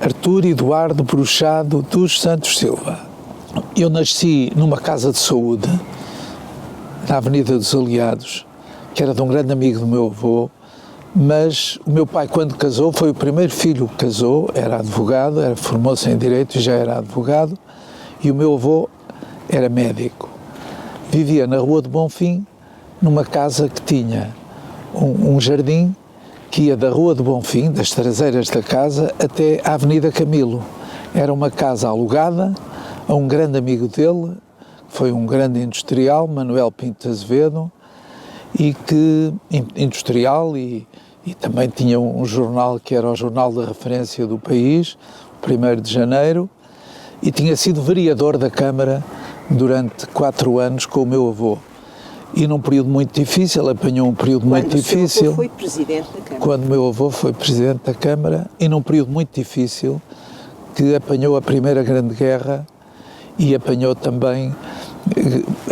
Artur Eduardo Bruxado dos Santos Silva. Eu nasci numa casa de saúde, na Avenida dos Aliados, que era de um grande amigo do meu avô, mas o meu pai, quando casou, foi o primeiro filho que casou, era advogado, formou-se em Direito e já era advogado, e o meu avô era médico. Vivia na Rua de Bonfim, numa casa que tinha um jardim que ia da Rua de Bonfim, das traseiras da casa, até à Avenida Camilo. Era uma casa alugada a um grande amigo dele, que foi um grande industrial, Manuel Pinto Azevedo, e que industrial e também tinha um jornal que era o jornal de referência do país, o 1º de janeiro, e tinha sido vereador da Câmara durante 4 anos com o meu avô. E num período muito difícil, apanhou um período muito difícil. Quando o seu avô foi presidente da Câmara. Quando o meu avô foi presidente da Câmara, e num período muito difícil, que apanhou a Primeira Grande Guerra e apanhou também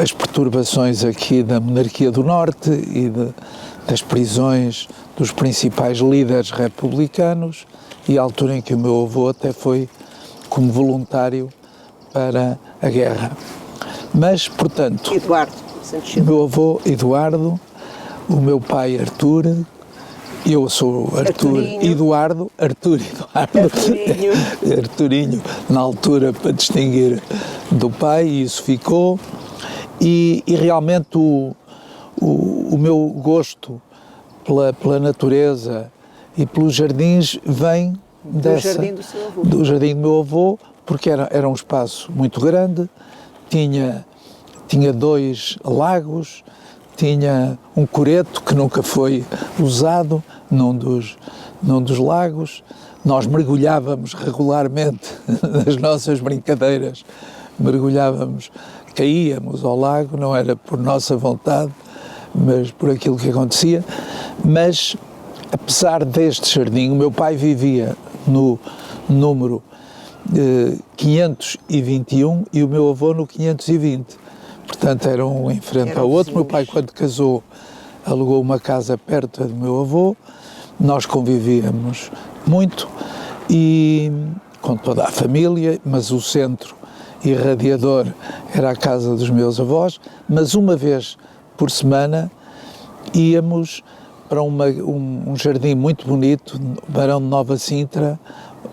as perturbações aqui da monarquia do Norte e das prisões dos principais líderes republicanos, e a altura em que o meu avô até foi como voluntário para a guerra. Mas, portanto, o meu avô Eduardo, o meu pai Artur, eu sou Arturinho, Arturinho, na altura, para distinguir do pai, e isso ficou, e realmente o meu gosto pela natureza e pelos jardins vem do jardim do meu avô, porque era um espaço muito grande, tinha 2 lagos, tinha um coreto que nunca foi usado num dos lagos. Nós mergulhávamos regularmente nas nossas brincadeiras, caíamos ao lago, não era por nossa vontade, mas por aquilo que acontecia. Mas, apesar deste jardim, o meu pai vivia no número 521 e o meu avô no 520. Portanto, era um em frente ao outro. Meu pai, quando casou, alugou uma casa perto do meu avô. Nós convivíamos muito e com toda a família, mas o centro irradiador era a casa dos meus avós. Mas uma vez por semana íamos para um jardim muito bonito, Barão de Nova Sintra,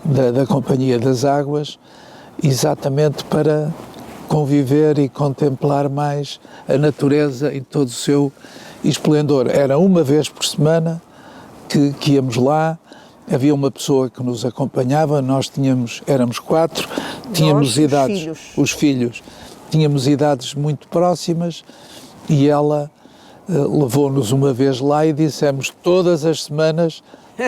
da Companhia das Águas, exatamente para conviver e contemplar mais a natureza em todo o seu esplendor. Era uma vez por semana que íamos lá, havia uma pessoa que nos acompanhava, éramos 4, tínhamos os filhos, tínhamos idades muito próximas, e ela levou-nos uma vez lá e dissemos: todas as semanas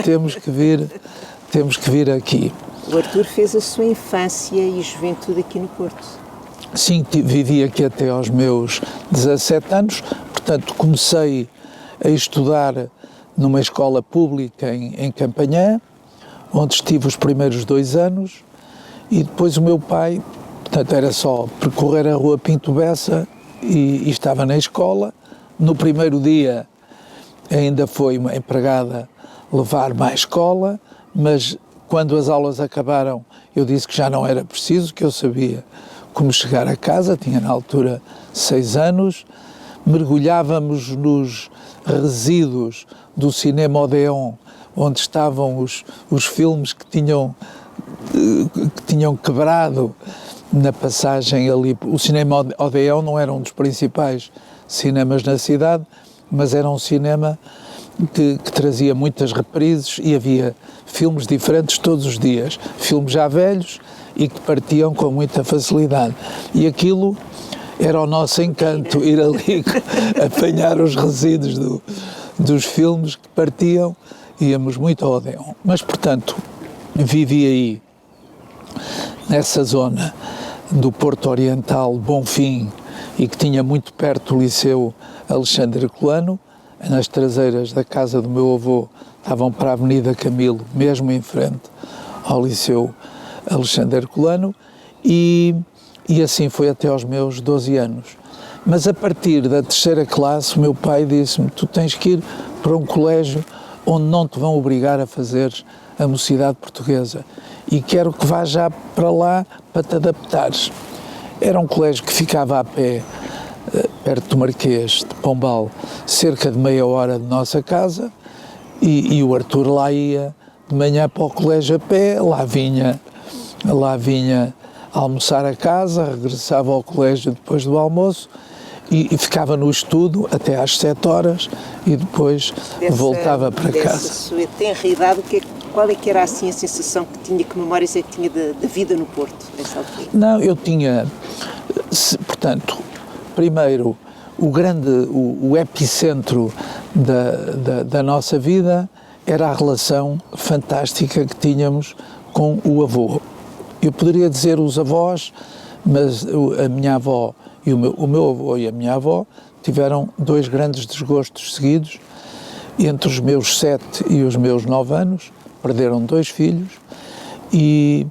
temos que vir aqui. O Artur fez a sua infância e juventude aqui no Porto. Sim, vivi aqui até aos meus 17 anos, portanto comecei a estudar numa escola pública em Campanhã, onde estive os primeiros 2 anos, e depois o meu pai, portanto era só percorrer a Rua Pinto Bessa e estava na escola. No primeiro dia ainda foi uma empregada levar-me à escola, mas quando as aulas acabaram eu disse que já não era preciso, que eu sabia como chegar a casa, tinha na altura 6 anos, mergulhávamos nos resíduos do Cinema Odeon, onde estavam os filmes que tinham quebrado na passagem ali. O Cinema Odeon não era um dos principais cinemas na cidade, mas era um cinema que trazia muitas reprises e havia filmes diferentes todos os dias, filmes já velhos e que partiam com muita facilidade. E aquilo era o nosso encanto, ir ali apanhar os resíduos dos filmes que partiam, íamos muito ao Odeon. Mas, portanto, vivi aí, nessa zona do Porto Oriental, Bonfim, e que tinha muito perto o Liceu Alexandre Herculano. Nas traseiras da casa do meu avô estavam para a Avenida Camilo, mesmo em frente ao Liceu Alexandre Herculano, e assim foi até aos meus 12 anos. Mas a partir da 3ª classe, o meu pai disse-me: tu tens que ir para um colégio onde não te vão obrigar a fazer a mocidade portuguesa e quero que vá já para lá para te adaptares. Era um colégio que ficava a pé, perto do Marquês de Pombal, cerca de meia hora de nossa casa, e o Arthur lá ia de manhã para o colégio a pé, lá vinha almoçar a casa, regressava ao colégio depois do almoço e ficava no estudo até às 7 horas e depois voltava para casa. Dessa sua tenridade, qual é que era assim a sensação que tinha, que memórias é que tinha da vida no Porto, nessa altura? Não, eu tinha, portanto, primeiro, o epicentro da nossa vida era a relação fantástica que tínhamos com o avô. Eu poderia dizer os avós, mas a minha avó e o meu avô e a minha avó tiveram 2 grandes desgostos seguidos. Entre os meus 7 e os meus 9 anos, perderam 2 filhos e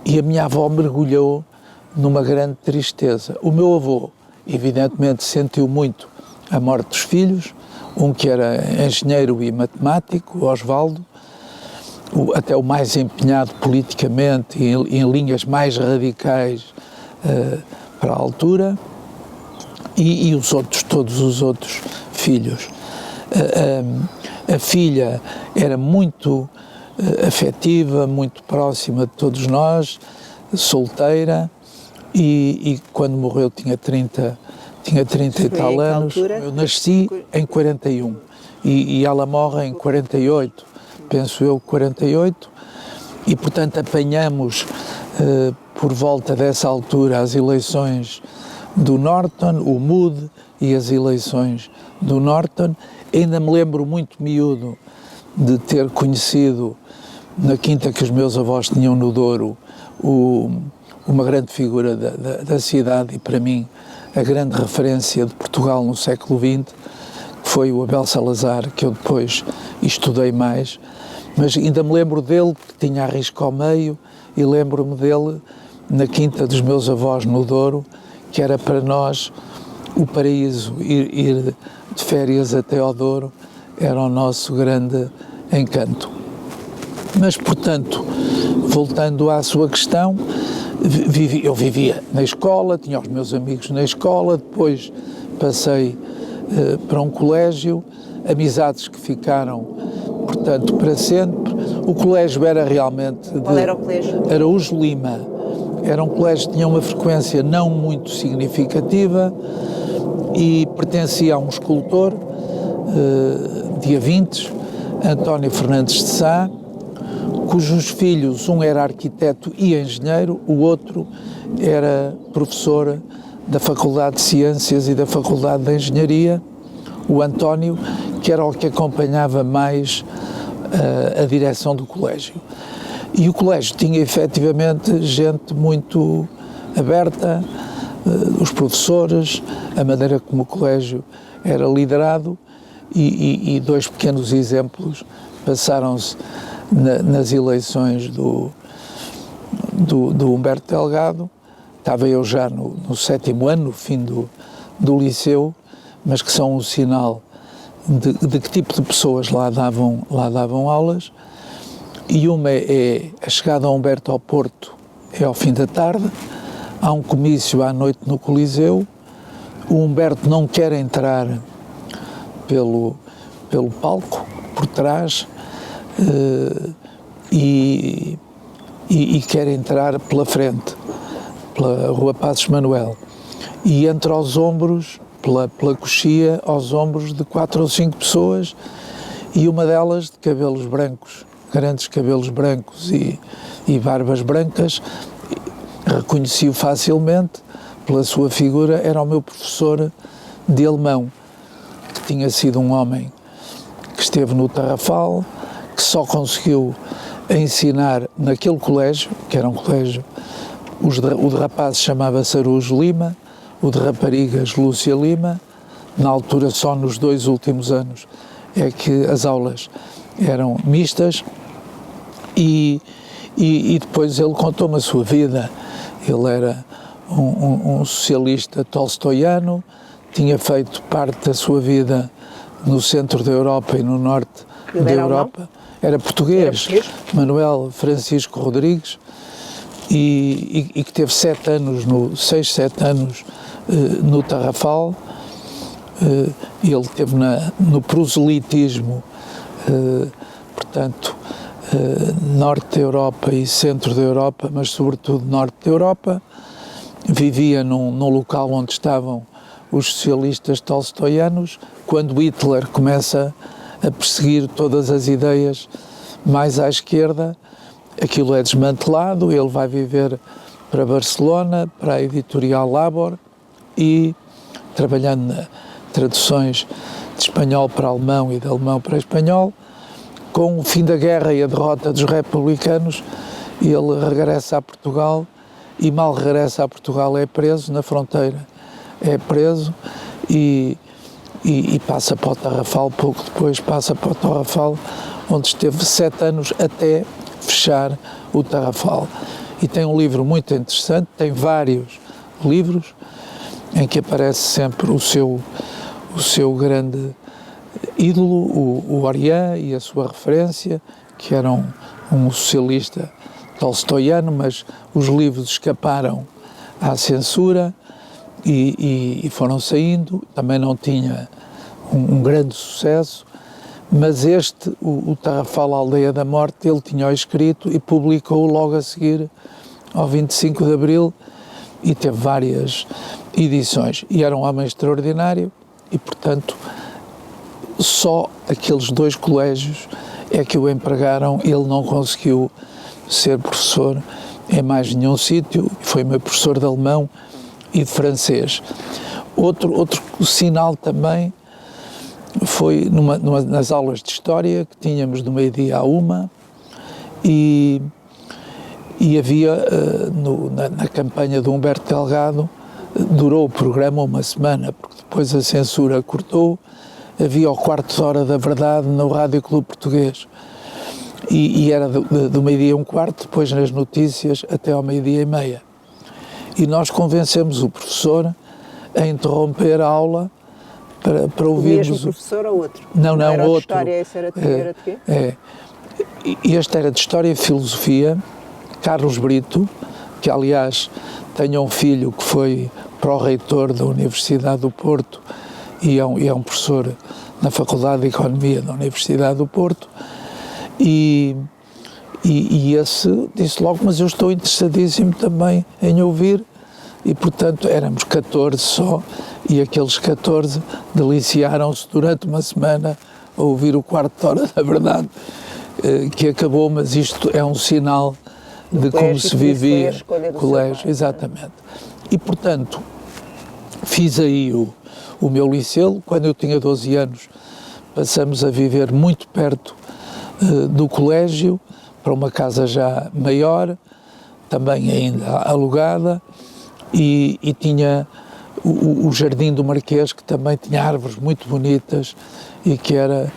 a minha avó mergulhou numa grande tristeza. O meu avô, evidentemente, sentiu muito a morte dos filhos, um que era engenheiro e matemático, o Osvaldo, até o mais empenhado politicamente em linhas mais radicais para a altura, e todos os outros filhos. A filha era muito afetiva, muito próxima de todos nós, solteira, e quando morreu tinha 30 e tal anos. Eu nasci em 41 e ela morre em 48, penso eu, 48, e portanto apanhamos por volta dessa altura as eleições do Norton, o MUD e as eleições do Norton. Ainda me lembro muito miúdo de ter conhecido na quinta que os meus avós tinham no Douro uma grande figura da cidade e para mim a grande referência de Portugal no século XX, que foi o Abel Salazar, que eu depois estudei mais, mas ainda me lembro dele, que tinha a risca ao meio, e lembro-me dele na quinta dos meus avós no Douro, que era para nós o paraíso, ir de férias até ao Douro, era o nosso grande encanto. Mas, portanto, voltando à sua questão, eu vivia na escola, tinha os meus amigos na escola, depois passei para um colégio, amizades que ficaram, portanto, para sempre. O colégio era realmente... Qual era o colégio? Araújo Lima. Era um colégio que tinha uma frequência não muito significativa e pertencia a um escultor, dia 20, António Fernandes de Sá, cujos filhos, um era arquiteto e engenheiro, o outro era professor da Faculdade de Ciências e da Faculdade de Engenharia, o António, que era o que acompanhava mais a direção do colégio. E o colégio tinha efetivamente gente muito aberta, os professores, a maneira como o colégio era liderado, e 2 pequenos exemplos passaram-se nas eleições do Humberto Delgado. Estava eu já no 7º ano, no fim do liceu, mas que são um sinal de que tipo de pessoas lá davam aulas. E uma é a chegada a Humberto ao Porto, é ao fim da tarde, há um comício à noite no Coliseu, o Humberto não quer entrar pelo palco, por trás, e quer entrar pela frente, pela Rua Passos Manuel, e entra aos ombros, pela coxia, aos ombros de 4 ou 5 pessoas, e uma delas de cabelos brancos, grandes cabelos brancos e barbas brancas. Reconheci-o facilmente pela sua figura, era o meu professor de alemão, que tinha sido um homem que esteve no Tarrafal, que só conseguiu ensinar naquele colégio, que era um colégio, o de rapazes chamava-se Araújo Lima, o de raparigas Lúcia Lima. Na altura, só nos 2 últimos anos é que as aulas eram mistas, e depois ele contou-me a sua vida. Ele era um socialista tolstoiano, tinha feito parte da sua vida no centro da Europa e no norte da Europa. era português, Manuel Francisco Rodrigues, e que teve 7 anos, 6, 7 anos no Tarrafal. Ele esteve no proselitismo, portanto, norte da Europa e centro da Europa, mas sobretudo norte da Europa. Vivia num local onde estavam os socialistas tolstoianos, quando Hitler começa a perseguir todas as ideias mais à esquerda, aquilo é desmantelado, ele vai viver para Barcelona, para a editorial Labor, e trabalhando nas traduções de espanhol para alemão e de alemão para espanhol. Com o fim da guerra e a derrota dos republicanos, ele regressa a Portugal, e mal regressa a Portugal é preso na fronteira. É preso e passa para o Tarrafal, pouco depois passa para o Tarrafal, onde esteve 7 anos até fechar o Tarrafal. E tem um livro muito interessante, tem vários livros, em que aparece sempre o seu grande ídolo, o Orián, e a sua referência, que era um socialista tolstoiano, mas os livros escaparam à censura e foram saindo. Também não tinha um grande sucesso, mas o Tarrafal, a Aldeia da Morte, ele tinha escrito e publicou logo a seguir ao 25 de Abril, e teve várias edições, e era um homem extraordinário, e portanto só aqueles 2 colégios é que o empregaram. Ele não conseguiu ser professor em mais nenhum sítio, foi meu professor de alemão e de francês. Outro sinal também foi nas aulas de História, que tínhamos do meio-dia à 1, e havia, na campanha de Humberto Delgado, durou o programa uma semana, porque depois a censura cortou, havia o Quarto de Hora da Verdade no Rádio Clube Português, e era do meio-dia 1/4, depois nas notícias até ao meio-dia e meia. E nós convencemos o professor a interromper a aula para ouvirmos... O mesmo professor ou outro? Não, era outro. De História, esse era de quê? Este era de História e Filosofia, Carlos Brito, que aliás tenho um filho que foi pró-reitor da Universidade do Porto e é um professor na Faculdade de Economia da Universidade do Porto, e esse disse logo, mas eu estou interessadíssimo também em ouvir, e portanto éramos 14 só, e aqueles 14 deliciaram-se durante uma semana a ouvir o Quarto de Hora da Verdade, que acabou, mas isto é um sinal de como se vivia colégio, exatamente. E portanto fiz aí o meu liceu. Quando eu tinha 12 anos passamos a viver muito perto do colégio, para uma casa já maior, também ainda alugada, e tinha o Jardim do Marquês, que também tinha árvores muito bonitas e que era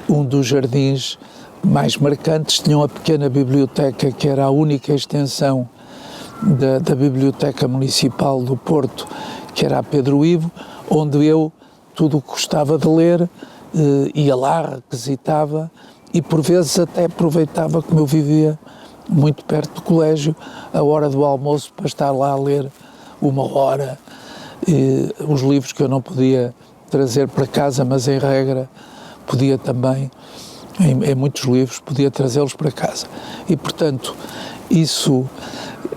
um dos jardins mais marcantes. Tinha uma pequena biblioteca que era a única extensão da Biblioteca Municipal do Porto, que era a Pedro Ivo, onde eu tudo o que gostava de ler, ia lá, requisitava, e por vezes até aproveitava, como eu vivia muito perto do colégio, a hora do almoço para estar lá a ler 1 hora, os livros que eu não podia trazer para casa, mas em regra podia também, em muitos livros, podia trazê-los para casa. E portanto, isso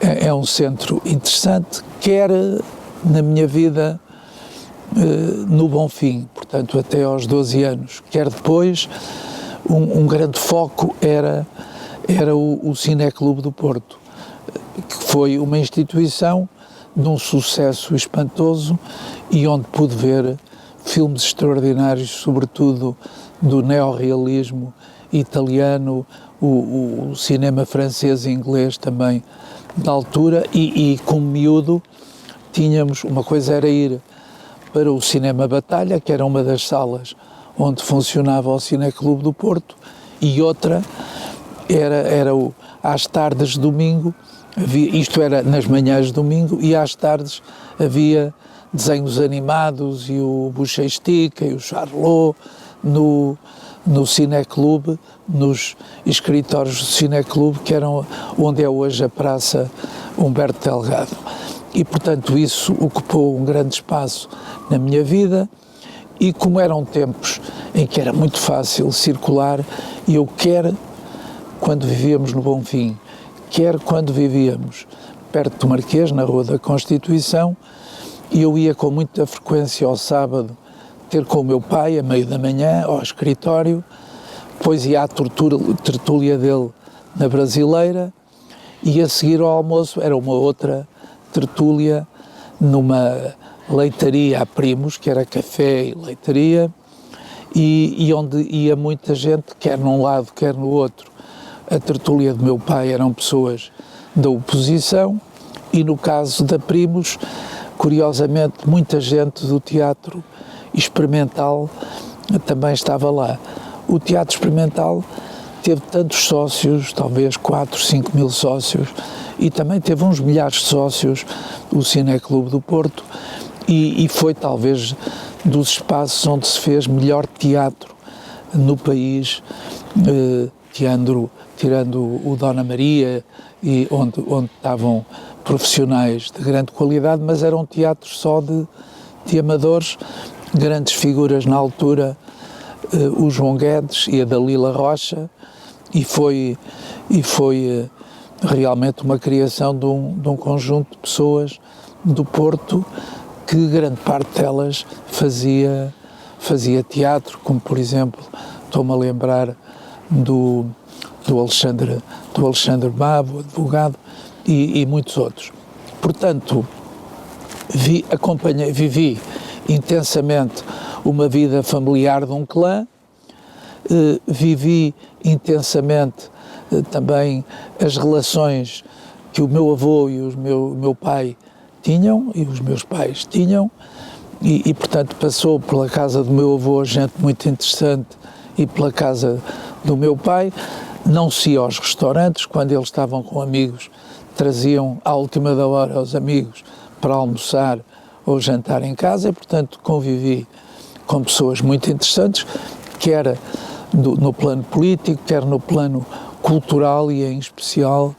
é um centro interessante, quer na minha vida no Bonfim, portanto até aos 12 anos, quer depois. Um grande foco era o Cineclube do Porto, que foi uma instituição de um sucesso espantoso e onde pude ver filmes extraordinários, sobretudo do neorrealismo italiano, o cinema francês e inglês também da altura, e como miúdo tínhamos, uma coisa era ir para o Cinema Batalha, que era uma das salas onde funcionava o Cineclube do Porto, e outra era às tardes de domingo, isto era nas manhãs de domingo, e às tardes havia desenhos animados e o Bucha e Estica e o Charlot no Cineclube, nos escritórios do Cineclube, que eram onde é hoje a Praça Humberto Delgado. E, portanto, isso ocupou um grande espaço na minha vida, e como eram tempos em que era muito fácil circular, e eu quer quando vivíamos no Bonfim, quer quando vivíamos perto do Marquês, na Rua da Constituição, e eu ia com muita frequência ao sábado ter com o meu pai, a meio da manhã, ao escritório, depois ia à tertúlia dele na Brasileira, e a seguir ao almoço era uma outra tertúlia numa leitaria a primos, que era café e leitaria, e onde ia muita gente, quer num lado, quer no outro. A tertúlia do meu pai eram pessoas da oposição, e no caso da primos, curiosamente, muita gente do teatro experimental também estava lá. O teatro experimental teve tantos sócios, talvez 4, 5 mil sócios, e também teve uns milhares de sócios, o Cineclube do Porto, e foi talvez dos espaços onde se fez melhor teatro no país, tirando o Dona Maria, e onde estavam profissionais de grande qualidade, mas eram teatros só de amadores, grandes figuras na altura, o João Guedes e a Dalila Rocha, e foi realmente uma criação de um conjunto de pessoas do Porto, que grande parte delas fazia teatro, como por exemplo, estou-me a lembrar do Alexandre Babo, advogado, e muitos outros. Portanto, vivi intensamente uma vida familiar de um clã, vivi intensamente também as relações que o meu avô e o meu pai tinham, e os meus pais tinham, e portanto passou pela casa do meu avô gente muito interessante, e pela casa do meu pai. Não se ia aos restaurantes, quando eles estavam com amigos, traziam à última da hora os amigos para almoçar ou jantar em casa, e portanto convivi com pessoas muito interessantes, quer no plano político, quer no plano cultural, e em especial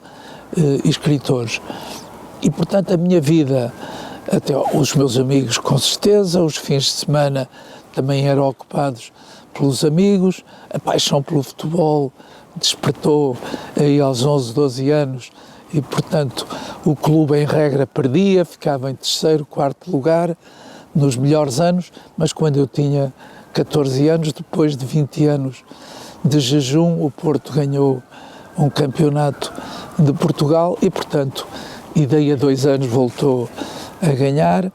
escritores. E portanto a minha vida, até os meus amigos com certeza, os fins de semana também eram ocupados pelos amigos, a paixão pelo futebol despertou aí aos 11, 12 anos, e portanto o clube em regra perdia, ficava em terceiro, quarto lugar nos melhores anos, mas quando eu tinha 14 anos, depois de 20 anos de jejum, o Porto ganhou um campeonato de Portugal, e portanto, e daí a 2 anos voltou a ganhar.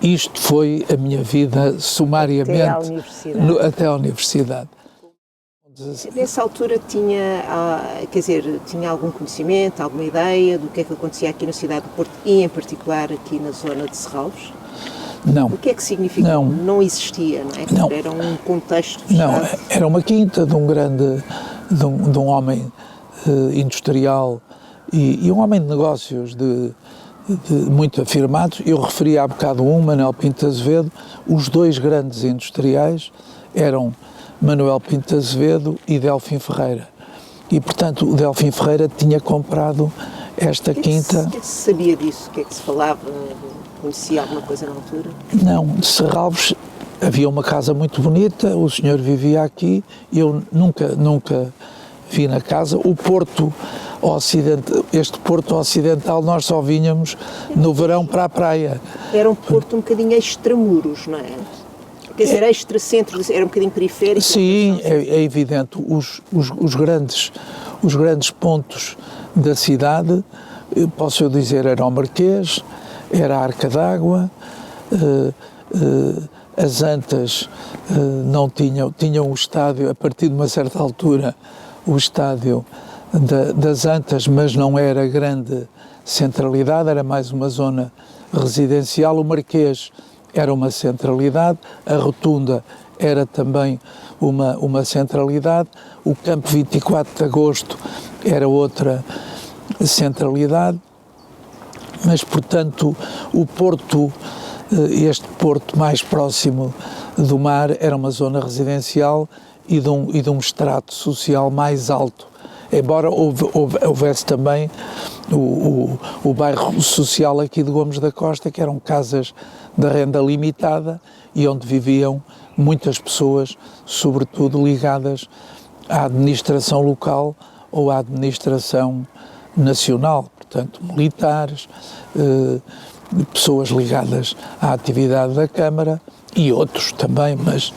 Isto foi a minha vida sumariamente até à universidade. Nessa altura tinha algum conhecimento, alguma ideia do que é que acontecia aqui na cidade do Porto, e em particular aqui na zona de Serralves? Não. O que é que significa? Não existia, não é? Não. Era um contexto fechado. Não, era uma quinta de um homem industrial e um homem de negócios muito afirmado. Eu referi há bocado Manuel Pinto Azevedo. Os dois grandes industriais eram Manuel Pinto Azevedo e Delfim Ferreira. E, portanto, o Delfim Ferreira tinha comprado esta quinta. O que é que se sabia disso? O que é que se falava? Conhecia alguma coisa na altura? Não, de Serralves havia uma casa muito bonita, o senhor vivia aqui, eu nunca vi na casa. O Porto Ocidental, este Porto Ocidental, nós só vinhamos no verão para a praia. Era um Porto um bocadinho extramuros, não é? Quer dizer, extracentro, era um bocadinho periférico. Sim, é evidente. Os grandes pontos da cidade, posso eu dizer, era o Marquês, era a Arca d'Água, as Antas não tinham o estádio, a partir de uma certa altura, o estádio das Antas, mas não era grande centralidade, era mais uma zona residencial. O Marquês era uma centralidade, a Rotunda era também uma centralidade, o Campo 24 de Agosto era outra centralidade, mas, portanto, o Porto, este Porto mais próximo do mar, era uma zona residencial, e de um extrato social mais alto. Embora houvesse também o bairro social aqui de Gomes da Costa, que eram casas de renda limitada e onde viviam muitas pessoas, sobretudo ligadas à administração local ou à administração nacional, portanto, militares, pessoas ligadas à atividade da Câmara e outros também, mas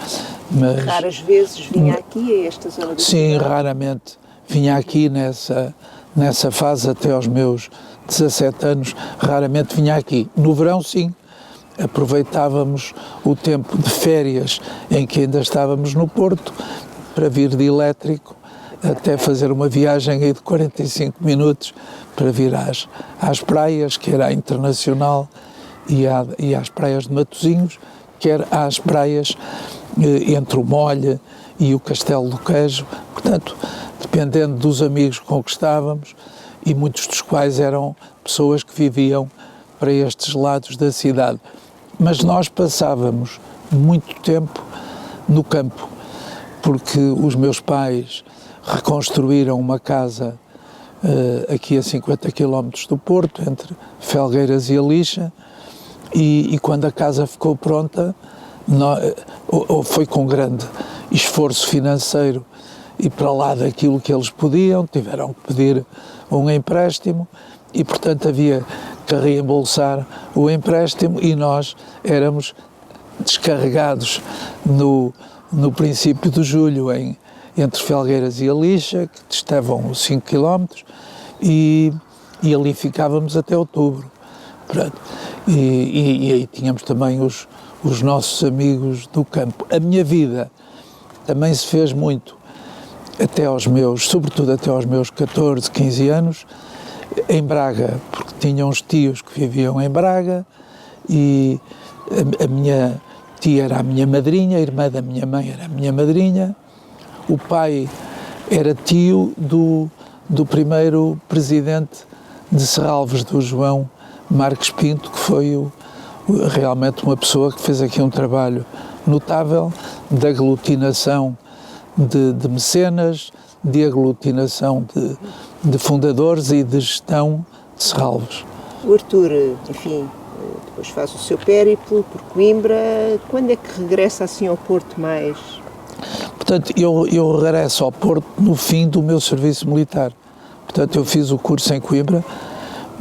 raras vezes vinha aqui a esta zona do Sim, raramente. Vinha aqui nessa fase até aos meus 17 anos, raramente vinha aqui. No verão, sim, aproveitávamos o tempo de férias em que ainda estávamos no Porto para vir de elétrico até fazer uma viagem aí de 45 minutos para vir às praias, quer à Internacional e às praias de Matosinhos, quer às praias entre o Molhe e o Castelo do Queijo, portanto, dependendo dos amigos com que estávamos, e muitos dos quais eram pessoas que viviam para estes lados da cidade. Mas nós passávamos muito tempo no campo, porque os meus pais reconstruíram uma casa aqui a 50 km do Porto, entre Felgueiras e Alixa, e quando a casa ficou pronta, foi com grande esforço financeiro e para lá daquilo que eles podiam, tiveram que pedir um empréstimo e, portanto, havia que reembolsar o empréstimo e nós éramos descarregados no princípio de julho entre Felgueiras e Alixa, que distavam 5 km, e ali ficávamos até outubro. Pronto. E aí tínhamos também os nossos amigos do campo. A minha vida também se fez muito sobretudo até aos meus 14, 15 anos, em Braga, porque tinha uns tios que viviam em Braga e a minha tia era a minha madrinha, a irmã da minha mãe era a minha madrinha, o pai era tio do primeiro presidente de Serralves, do João Marques Pinto, que foi realmente uma pessoa que fez aqui um trabalho notável de aglutinação de mecenas, de aglutinação de fundadores e de gestão de Serralves. O Artur, enfim, depois faz o seu périplo por Coimbra. Quando é que regressa assim ao Porto mais? Portanto, eu regresso ao Porto no fim do meu serviço militar. Portanto, eu fiz o curso em Coimbra,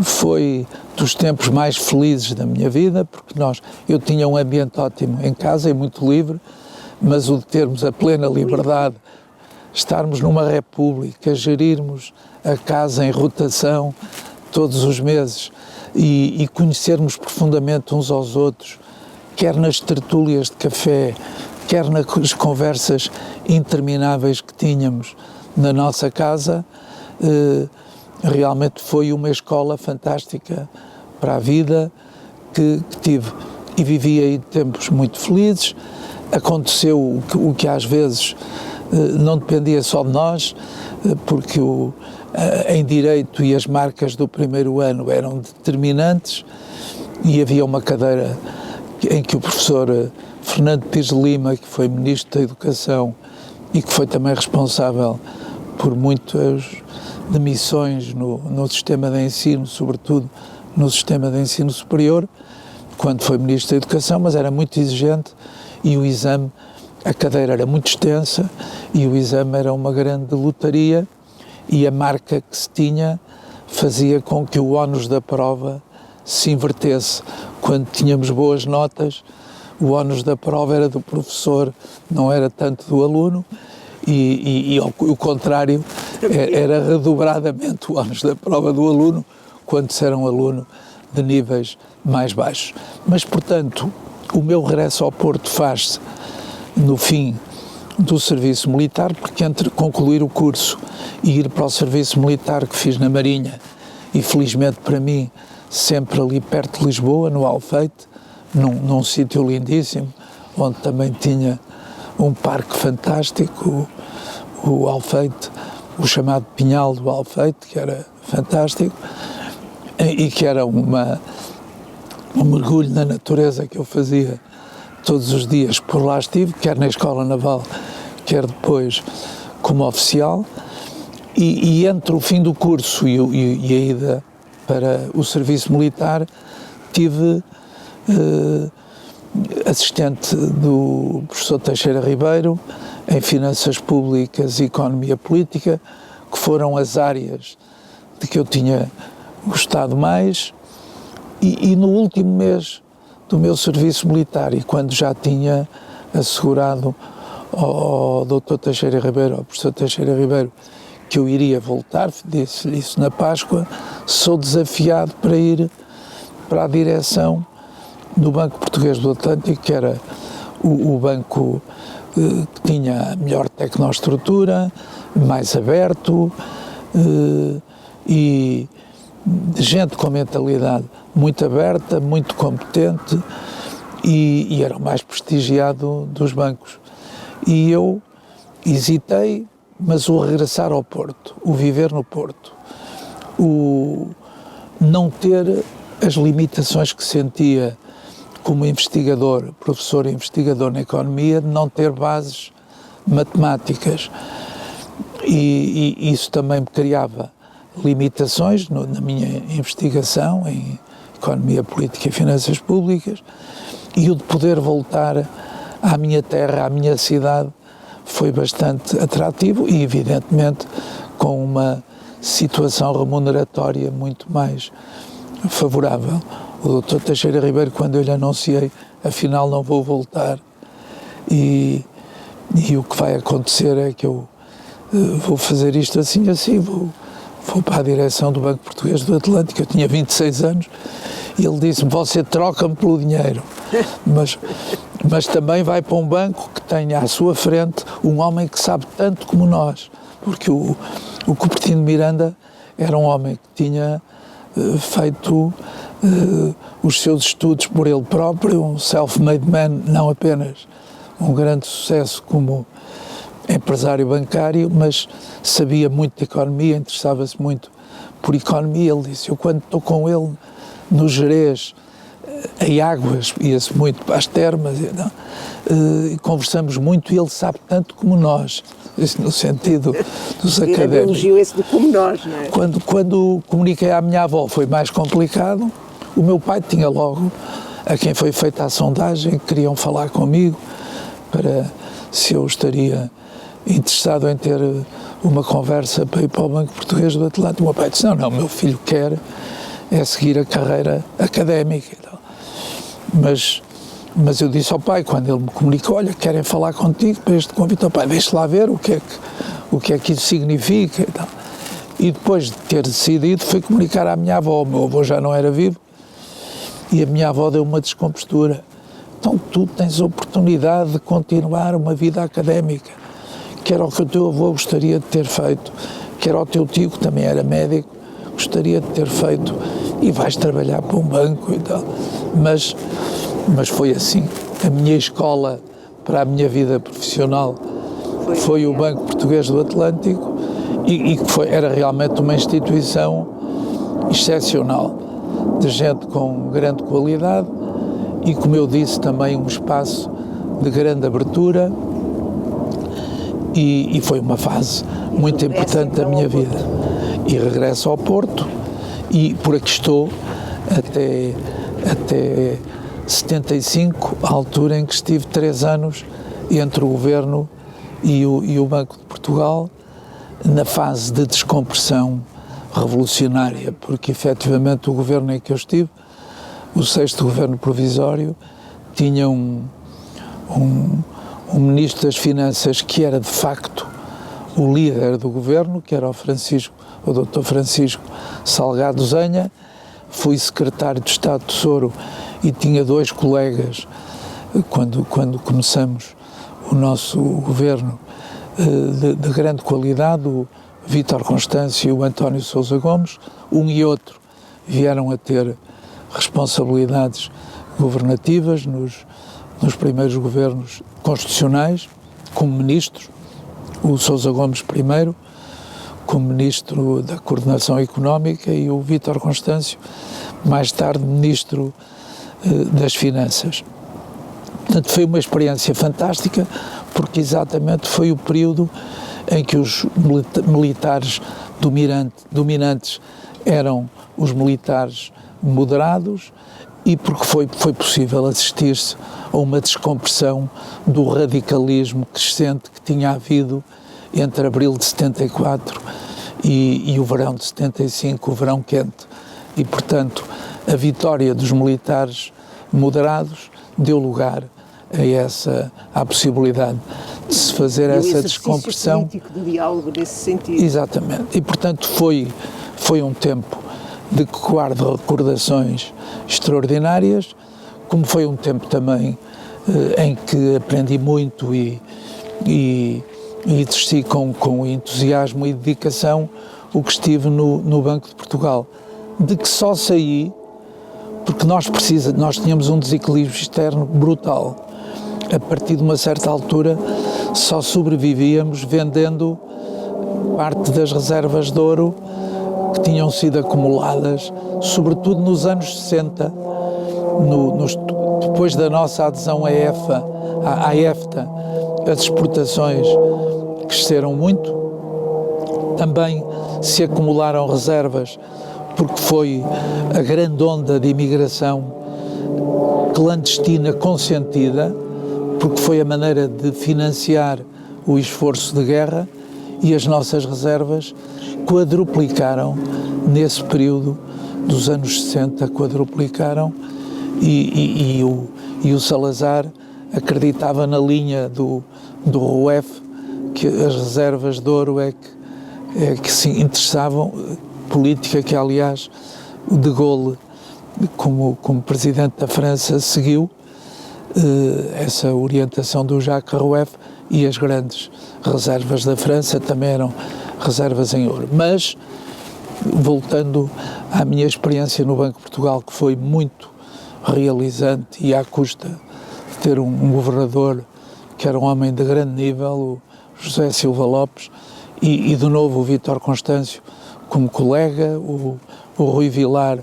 foi dos tempos mais felizes da minha vida, porque eu tinha um ambiente ótimo em casa e muito livre, mas o de termos a plena liberdade, estarmos numa república, gerirmos a casa em rotação todos os meses e conhecermos profundamente uns aos outros, quer nas tertúlias de café, quer nas conversas intermináveis que tínhamos na nossa casa, realmente foi uma escola fantástica para a vida que tive. E vivi aí tempos muito felizes. Aconteceu o que às vezes não dependia só de nós, porque em Direito e as marcas do primeiro ano eram determinantes e havia uma cadeira em que o professor Fernando Pires de Lima, que foi Ministro da Educação e que foi também responsável por muitas demissões no sistema de ensino, sobretudo no sistema de ensino superior, quando foi Ministro da Educação, mas era muito exigente e o exame, a cadeira era muito extensa e o exame era uma grande lotaria e a marca que se tinha fazia com que o ónus da prova se invertesse. Quando tínhamos boas notas, o ónus da prova era do professor, não era tanto do aluno, e o contrário, era redobradamente o ónus da prova do aluno quando se era um aluno de níveis mais baixos. Mas, portanto, o meu regresso ao Porto faz-se no fim do serviço militar, porque entre concluir o curso e ir para o serviço militar que fiz na Marinha, e felizmente para mim, sempre ali perto de Lisboa, no Alfeite, num sítio lindíssimo, onde também tinha um parque fantástico, o Alfeite, o chamado Pinhal do Alfeite, que era fantástico, e que era um mergulho na natureza que eu fazia todos os dias que por lá estive, quer na Escola Naval, quer depois como oficial, e entre o fim do curso e a ida para o serviço militar, tive assistente do professor Teixeira Ribeiro em Finanças Públicas e Economia Política, que foram as áreas de que eu tinha gostado mais, e no último mês do meu serviço militar, e quando já tinha assegurado ao Dr. Teixeira Ribeiro, ao professor Teixeira Ribeiro, que eu iria voltar, disse isso na Páscoa, sou desafiado para ir para a direção do Banco Português do Atlântico, que era o banco que tinha a melhor tecnoestrutura, mais aberto, e gente com mentalidade muito aberta, muito competente, e era o mais prestigiado dos bancos. E eu hesitei, mas o regressar ao Porto, o viver no Porto, o não ter as limitações que sentia como investigador, professor e investigador na economia, de não ter bases matemáticas. E isso também me criava limitações na minha investigação em economia política e finanças públicas, e o de poder voltar à minha terra, à minha cidade, foi bastante atrativo e, evidentemente, com uma situação remuneratória muito mais favorável. O Dr. Teixeira Ribeiro, quando eu lhe anunciei, afinal não vou voltar, e o que vai acontecer é que eu vou fazer isto assim, vou para a direção do Banco Português do Atlântico. Eu tinha 26 anos, e ele disse-me: você troca-me pelo dinheiro, mas também vai para um banco que tenha à sua frente um homem que sabe tanto como nós, porque o Cupertino Miranda era um homem que tinha feito os seus estudos por ele próprio, um self-made man, não apenas um grande sucesso como empresário bancário, mas sabia muito de economia, interessava-se muito por economia. Ele disse: eu quando estou com ele no Gerês, em Águas, ia-se muito para as termas, e conversamos muito, e ele sabe tanto como nós, isso no sentido dos académicos. Elogio esse de como nós, não é? Quando comuniquei à minha avó foi mais complicado. O meu pai tinha logo, a quem foi feita a sondagem, queriam falar comigo para se eu estaria interessado em ter uma conversa para ir para o Banco Português do Atlântico. O meu pai disse: não, meu filho quer é seguir a carreira académica. Mas eu disse ao pai, quando ele me comunicou: olha, querem falar contigo para este convite. Ao pai: deixe lá ver o que é que isso significa. E depois de ter decidido, fui comunicar à minha avó. O meu avô já não era vivo, e a minha avó deu uma descompostura. Então tu tens a oportunidade de continuar uma vida académica, que era o que o teu avô gostaria de ter feito, que era o teu tio, que também era médico, gostaria de ter feito, e vais trabalhar para um banco e tal. Mas foi assim. A minha escola para a minha vida profissional foi o Banco Português do Atlântico, e que era realmente uma instituição excepcional, de gente com grande qualidade, e, como eu disse, também um espaço de grande abertura, e foi uma fase muito importante da minha vida. E regresso ao Porto, e por aqui estou até 75, a altura em que estive 3 anos entre o Governo e o Banco de Portugal, na fase de descompressão revolucionária, porque efetivamente o Governo em que eu estive, o 6º Governo Provisório, tinha um Ministro das Finanças que era de facto o líder do Governo, que era o Dr. Francisco Salgado Zenha. Fui secretário de Estado do Tesouro e tinha 2 colegas, quando começamos o nosso governo, de grande qualidade, o Vítor Constâncio e o António Sousa Gomes. Um e outro vieram a ter responsabilidades governativas nos primeiros governos constitucionais, como ministros, o Sousa Gomes primeiro, como Ministro da Coordenação Económica, e o Vítor Constâncio, mais tarde Ministro das Finanças. Portanto, foi uma experiência fantástica, porque exatamente foi o período em que os militares dominantes eram os militares moderados e porque foi possível assistir-se a uma descompressão do radicalismo crescente que tinha havido entre abril de 74 e o verão de 75, o verão quente. E, portanto, a vitória dos militares moderados deu lugar à possibilidade de se fazer essa descompressão. Político de diálogo nesse sentido. Exatamente. E, portanto, foi um tempo de que guardo recordações extraordinárias, como foi um tempo também em que aprendi muito e exerci com entusiasmo e dedicação o que estive no Banco de Portugal, de que só saí porque nós tínhamos um desequilíbrio externo brutal. A partir de uma certa altura só sobrevivíamos vendendo parte das reservas de ouro que tinham sido acumuladas, sobretudo nos anos 60, depois da nossa adesão à EFTA, as exportações cresceram muito, também se acumularam reservas, porque foi a grande onda de imigração clandestina consentida, porque foi a maneira de financiar o esforço de guerra, e as nossas reservas quadruplicaram nesse período dos anos 60, quadruplicaram, e o Salazar acreditava na linha do RUEF que as reservas de ouro é que se interessavam, política que, aliás, o de Gaulle, como presidente da França, seguiu essa orientação do Jacques Rueff, e as grandes reservas da França também eram reservas em ouro. Mas, voltando à minha experiência no Banco de Portugal, que foi muito realizante e à custa de ter um governador que era um homem de grande nível, o José Silva Lopes, e de novo o Vítor Constâncio como colega, o Rui Vilar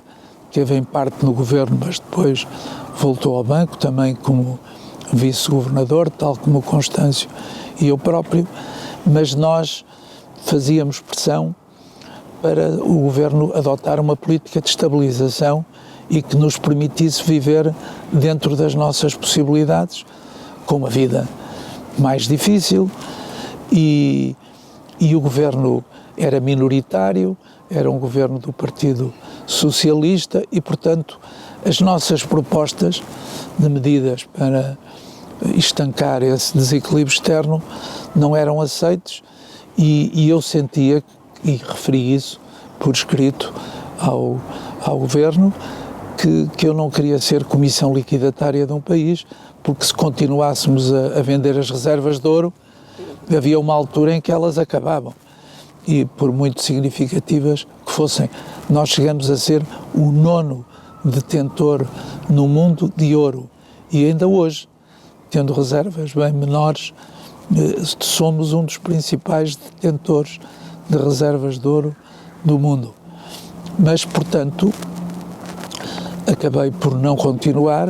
teve em parte no governo, mas depois voltou ao banco também como vice-governador, tal como o Constâncio e eu próprio, mas nós fazíamos pressão para o governo adotar uma política de estabilização e que nos permitisse viver dentro das nossas possibilidades, com uma vida mais difícil, e o governo era minoritário, era um governo do Partido Socialista e, portanto, as nossas propostas de medidas para estancar esse desequilíbrio externo não eram aceites, e eu sentia, e referi isso por escrito ao governo, que eu não queria ser comissão liquidatária de um país, porque se continuássemos a vender as reservas de ouro, havia uma altura em que elas acabavam, e por muito significativas que fossem. Nós chegamos a ser o 9º detentor no mundo de ouro, e ainda hoje, tendo reservas bem menores, somos um dos principais detentores de reservas de ouro do mundo. Mas, portanto, acabei por não continuar,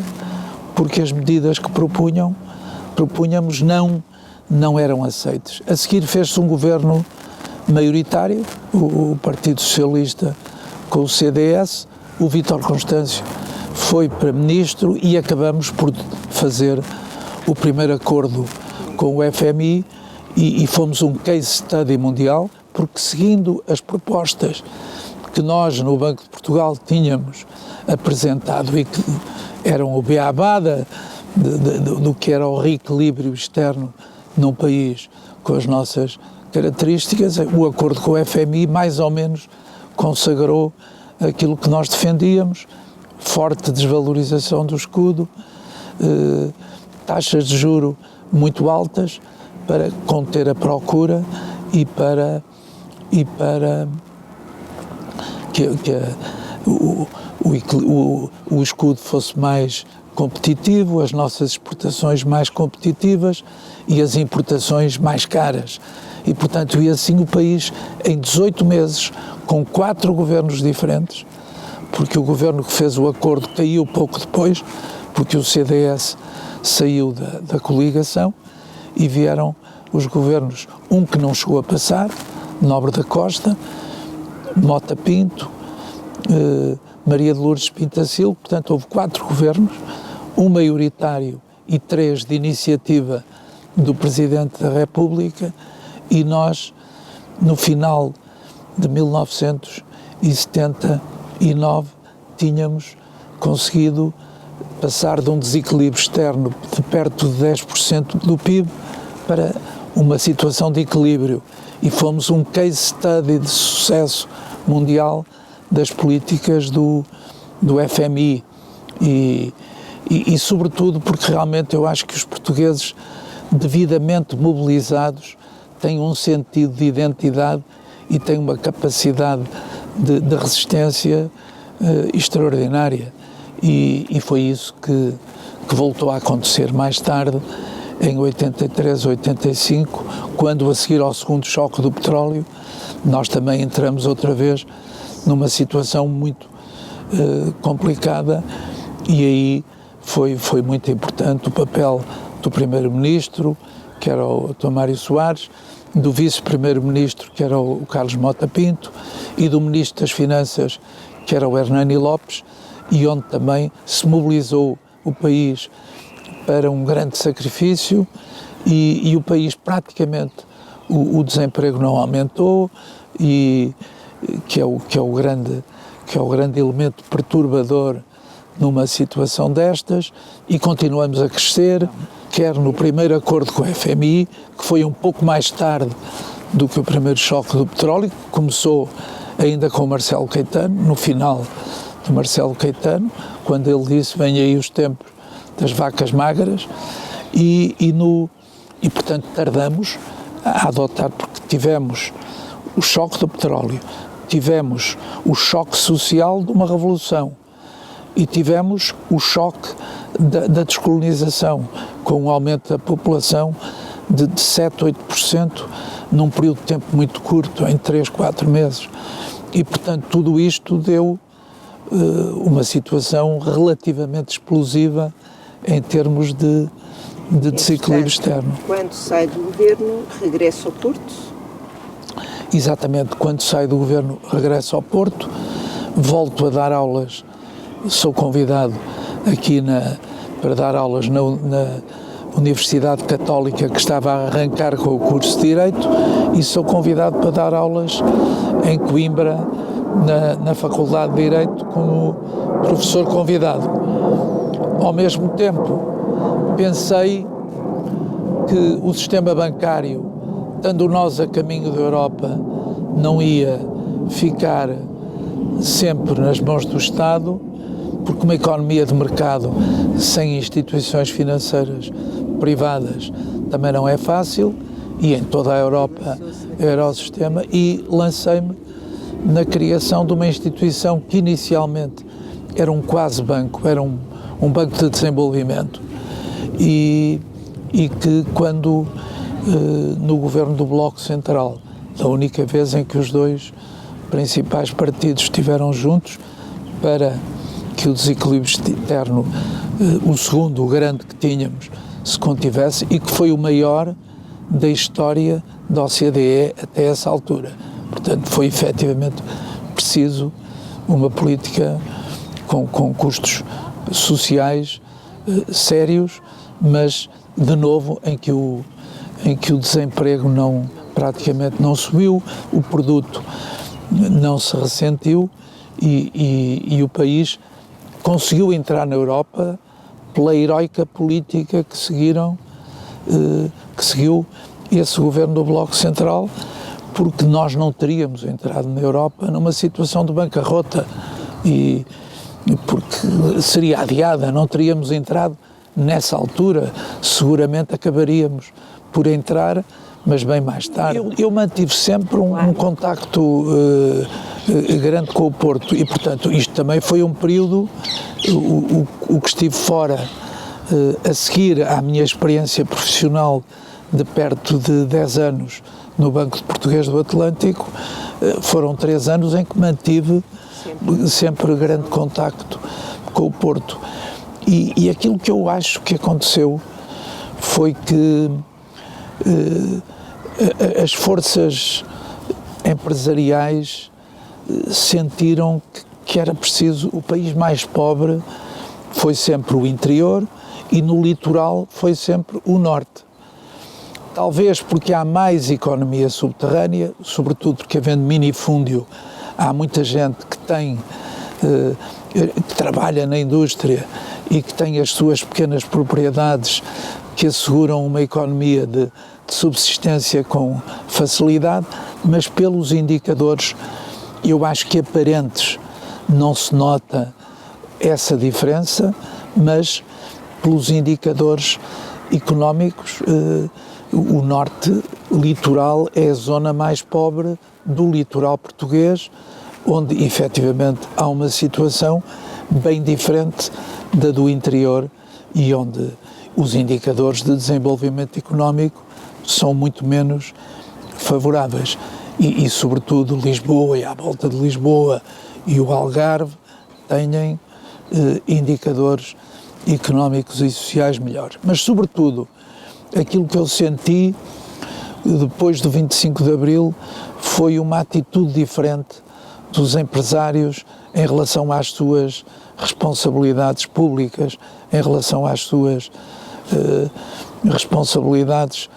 porque as medidas que propunhamos não eram aceitas. A seguir fez-se um governo maioritário, o Partido Socialista com o CDS, o Vítor Constâncio foi para ministro e acabamos por fazer o primeiro acordo com o FMI e fomos um case study mundial, porque seguindo as propostas que nós no Banco de Portugal tínhamos apresentado e que eram o beabá do que era o reequilíbrio externo num país com as nossas características, o acordo com o FMI mais ou menos consagrou aquilo que nós defendíamos: forte desvalorização do escudo, taxas de juro muito altas para conter a procura e para que o escudo fosse mais competitivo, as nossas exportações mais competitivas e as importações mais caras. E, portanto, e assim o país, em 18 meses, com 4 governos diferentes, porque o governo que fez o acordo caiu pouco depois, porque o CDS saiu da coligação, e vieram os governos, um que não chegou a passar, Nobre da Costa, Mota Pinto, Maria de Lourdes Pintacil, portanto houve 4 governos, um maioritário e 3 de iniciativa do Presidente da República, e nós, no final de 1979, tínhamos conseguido passar de um desequilíbrio externo de perto de 10% do PIB para uma situação de equilíbrio, e fomos um case study de sucesso mundial das políticas do FMI e sobretudo porque realmente eu acho que os portugueses devidamente mobilizados têm um sentido de identidade e têm uma capacidade de resistência extraordinária, e foi isso que voltou a acontecer mais tarde, em 83, 85, quando, a seguir ao segundo choque do petróleo, nós também entramos outra vez numa situação muito complicada, e aí foi muito importante o papel do Primeiro-Ministro, que era o Dr. Mário Soares, do Vice-Primeiro-Ministro, que era o Carlos Mota Pinto, e do Ministro das Finanças, que era o Hernani Lopes, e onde também se mobilizou o país para um grande sacrifício, e o país praticamente, o desemprego não aumentou, e que é o grande elemento perturbador numa situação destas, e continuamos a crescer, quer no primeiro acordo com o FMI, que foi um pouco mais tarde do que o primeiro choque do petróleo, que começou ainda com o Marcelo Caetano, no final de Marcelo Caetano, quando ele disse: vem aí os tempos das vacas magras, e portanto tardamos a adotar, porque tivemos o choque do petróleo, tivemos o choque social de uma revolução, e tivemos o choque da descolonização, com um aumento da população de 7, 8% num período de tempo muito curto, em 3, 4 meses. E, portanto, tudo isto deu uma situação relativamente explosiva em termos de desequilíbrio externo. Quando sai do governo, regressa ao Porto? Exatamente, quando saio do governo, regresso ao Porto, volto a dar aulas, sou convidado aqui para dar aulas na Universidade Católica, que estava a arrancar com o curso de Direito, e sou convidado para dar aulas em Coimbra, na Faculdade de Direito, como professor convidado. Ao mesmo tempo, pensei que o sistema bancário, estando nós a caminho da Europa, não ia ficar sempre nas mãos do Estado, porque uma economia de mercado sem instituições financeiras privadas também não é fácil, e em toda a Europa era o sistema, e lancei-me na criação de uma instituição que inicialmente era um quase banco, era um banco de desenvolvimento, e que quando no governo do Bloco Central, a única vez em que os 2 principais partidos estiveram juntos para que o desequilíbrio externo, o segundo, o grande que tínhamos, se contivesse, e que foi o maior da história da OCDE até essa altura. Portanto, foi efetivamente preciso uma política com custos sociais sérios, mas, de novo, em que o desemprego praticamente não subiu, o produto não se ressentiu, e o país conseguiu entrar na Europa pela heroica política que seguiu esse governo do Bloco Central, porque nós não teríamos entrado na Europa numa situação de bancarrota, e porque seria adiada, não teríamos entrado nessa altura, seguramente acabaríamos por entrar, mas bem mais tarde. Eu mantive sempre um contacto grande com o Porto, e, portanto, isto também foi um período, o que estive fora, a seguir à minha experiência profissional de perto de 10 anos no Banco de Português do Atlântico, foram 3 anos em que mantive sempre grande contacto com o Porto. E aquilo que eu acho que aconteceu foi que as forças empresariais sentiram que era preciso, o país mais pobre foi sempre o interior e no litoral foi sempre o norte. Talvez porque há mais economia subterrânea, sobretudo porque havendo minifúndio, há muita gente que que trabalha na indústria e que tem as suas pequenas propriedades que asseguram uma economia de subsistência com facilidade, mas pelos indicadores, eu acho que aparentes, não se nota essa diferença, mas pelos indicadores económicos, o norte litoral é a zona mais pobre do litoral português, onde efetivamente há uma situação bem diferente da do interior e onde os indicadores de desenvolvimento económico são muito menos favoráveis. E sobretudo Lisboa e à volta de Lisboa e o Algarve têm indicadores económicos e sociais melhores. Mas sobretudo aquilo que eu senti depois do 25 de Abril foi uma atitude diferente dos empresários em relação às suas responsabilidades públicas, em relação às suas responsabilidades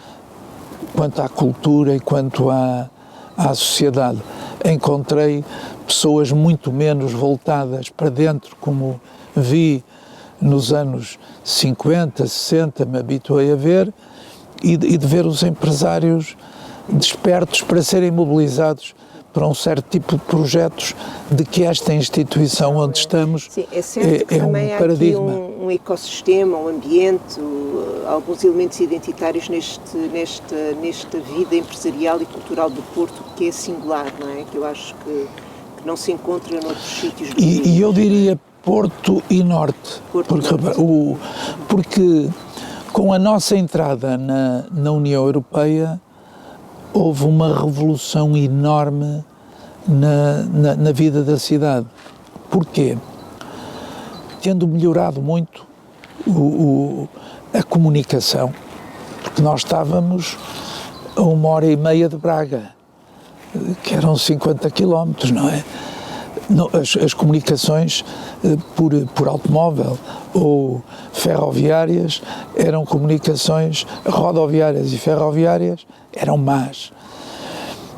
quanto à cultura e quanto à sociedade. Encontrei pessoas muito menos voltadas para dentro, como vi nos anos 50, 60, me habituei a ver, e de ver os empresários despertos para serem mobilizados para um certo tipo de projetos de que esta instituição onde estamos. Sim, é certo que também um há paradigma. Aqui um ecossistema, um ambiente, alguns elementos identitários nesta vida empresarial e cultural do Porto que é singular, não é? Que eu acho que não se encontra noutros sítios do país. E eu diria Porto e Norte, porque com a nossa entrada na União Europeia houve uma revolução enorme na vida da cidade. Porquê? Tendo melhorado muito a comunicação, porque nós estávamos a 1h30 de Braga, que eram 50 quilómetros, não é? As comunicações por automóvel ou ferroviárias eram comunicações rodoviárias e ferroviárias eram más.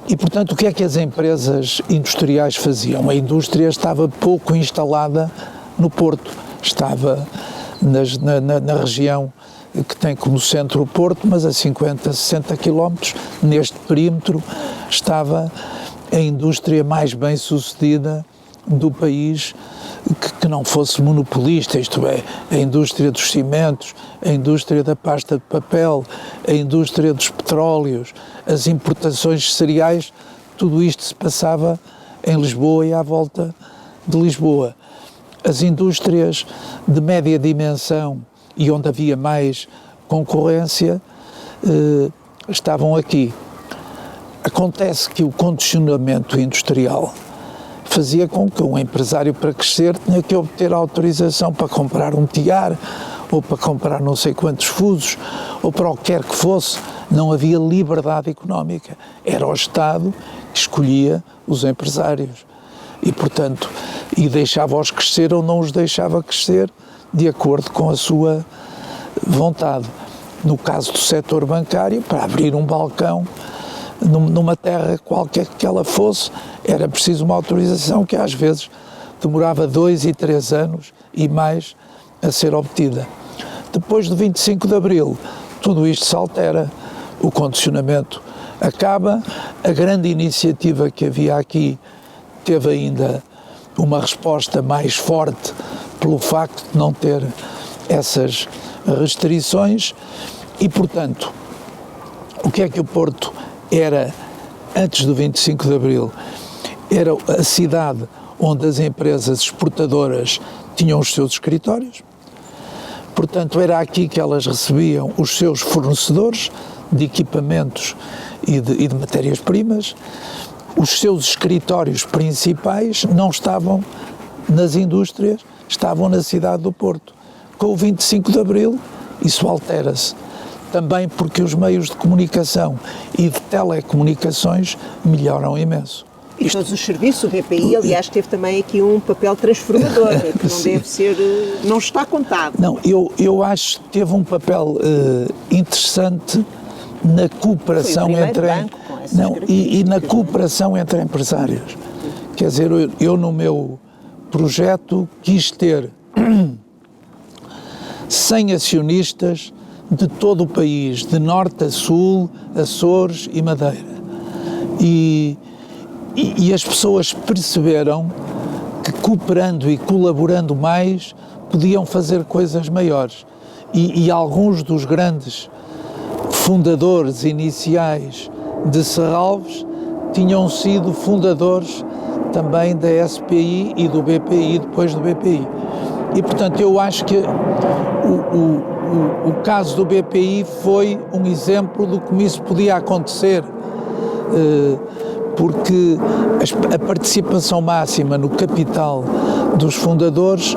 E, portanto, o que é que as empresas industriais faziam? A indústria estava pouco instalada no Porto, estava na região que tem como centro o Porto, mas a 50, 60 quilómetros, neste perímetro, estava a indústria mais bem sucedida do país que não fosse monopolista, isto é, a indústria dos cimentos, a indústria da pasta de papel, a indústria dos petróleos, as importações de cereais, tudo isto se passava em Lisboa e à volta de Lisboa. As indústrias de média dimensão e onde havia mais concorrência estavam aqui. Acontece que o condicionamento industrial fazia com que um empresário, para crescer, tinha que obter autorização para comprar um tiar, ou para comprar não sei quantos fusos, ou para o que quer que fosse. Não havia liberdade económica. Era o Estado que escolhia os empresários. E, portanto, deixava-os crescer ou não os deixava crescer de acordo com a sua vontade. No caso do setor bancário, para abrir um balcão numa terra qualquer que ela fosse, era preciso uma autorização que às vezes demorava 2 e 3 anos e mais a ser obtida. Depois do 25 de Abril, tudo isto se altera, o condicionamento acaba, a grande iniciativa que havia aqui teve ainda uma resposta mais forte pelo facto de não ter essas restrições e, portanto, o que é que o Porto era antes do 25 de Abril? Era a cidade onde as empresas exportadoras tinham os seus escritórios, portanto era aqui que elas recebiam os seus fornecedores de equipamentos e de matérias-primas. Os seus escritórios principais não estavam nas indústrias, estavam na cidade do Porto. Com o 25 de Abril, isso altera-se. também porque os meios de comunicação e de telecomunicações melhoram imenso. E todos os serviços, o BPI, aliás, teve também aqui um papel transformador, que não deve ser, não está contado. Não, eu acho que teve um papel interessante na cooperação entre e na cooperação entre empresários. Quer dizer, eu no meu projeto quis ter 100 acionistas de todo o país, de norte a sul, Açores e Madeira. E as pessoas perceberam que cooperando e colaborando mais podiam fazer coisas maiores. E alguns dos grandes fundadores iniciais de Serralves tinham sido fundadores também da SPI e do BPI, depois do BPI. E, portanto, eu acho que o caso do BPI foi um exemplo do como isso podia acontecer, porque a participação máxima no capital dos fundadores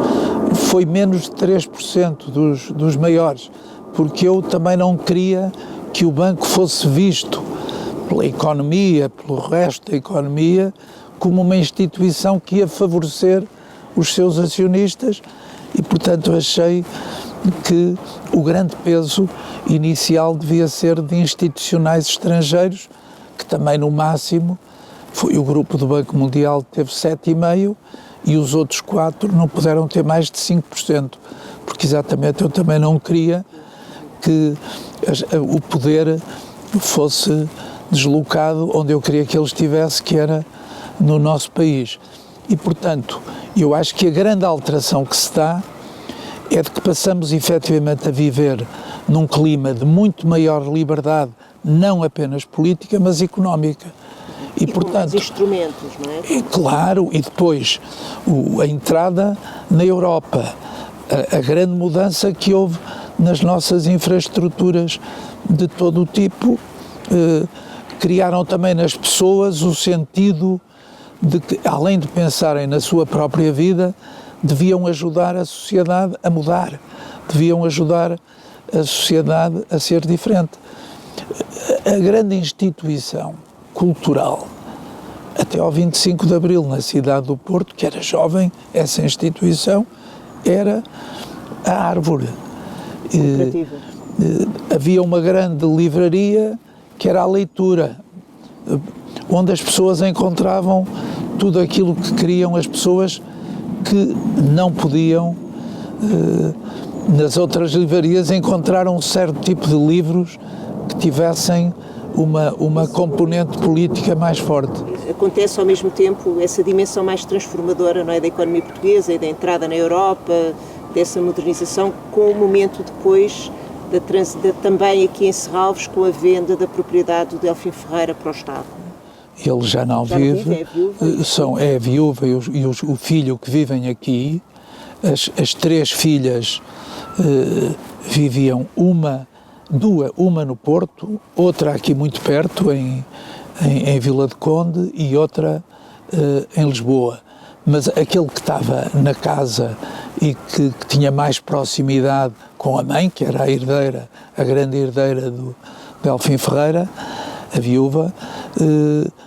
foi menos de 3% dos maiores, porque eu também não queria que o banco fosse visto pela economia, pelo resto da economia, como uma instituição que ia favorecer os seus acionistas e, portanto, achei que o grande peso inicial devia ser de institucionais estrangeiros, que também no máximo foi o grupo do Banco Mundial que teve 7,5% e os outros 4 não puderam ter mais de 5%, porque exatamente eu também não queria que o poder fosse deslocado onde eu queria que ele estivesse, que era no nosso país. E, portanto, eu acho que a grande alteração que se dá é de que passamos efetivamente a viver num clima de muito maior liberdade, não apenas política, mas económica. E portanto, com instrumentos, não é? Claro, e depois a entrada na Europa, a grande mudança que houve nas nossas infraestruturas de todo o tipo, criaram também nas pessoas o sentido de que, além de pensarem na sua própria vida, deviam ajudar a sociedade a mudar, deviam ajudar a sociedade a ser diferente. A grande instituição cultural, até ao 25 de Abril, na cidade do Porto, que era jovem, essa instituição era a Árvore. Havia uma grande livraria que era a leitura, onde as pessoas encontravam tudo aquilo que queriam, as pessoas que não podiam, nas outras livrarias, encontrar um certo tipo de livros que tivessem uma componente política mais forte. Acontece ao mesmo tempo essa dimensão mais transformadora, não é, da economia portuguesa e da entrada na Europa, dessa modernização, com o momento depois também aqui em Serralves, com a venda da propriedade do Delfim Ferreira para o Estado. Ele já não vive, é viúva e o filho que vivem aqui, as 3 filhas viviam uma no Porto, outra aqui muito perto, em Vila de Conde, e outra em Lisboa. Mas aquele que estava na casa e que tinha mais proximidade com a mãe, que era a grande herdeira do Delfim Ferreira, a viúva,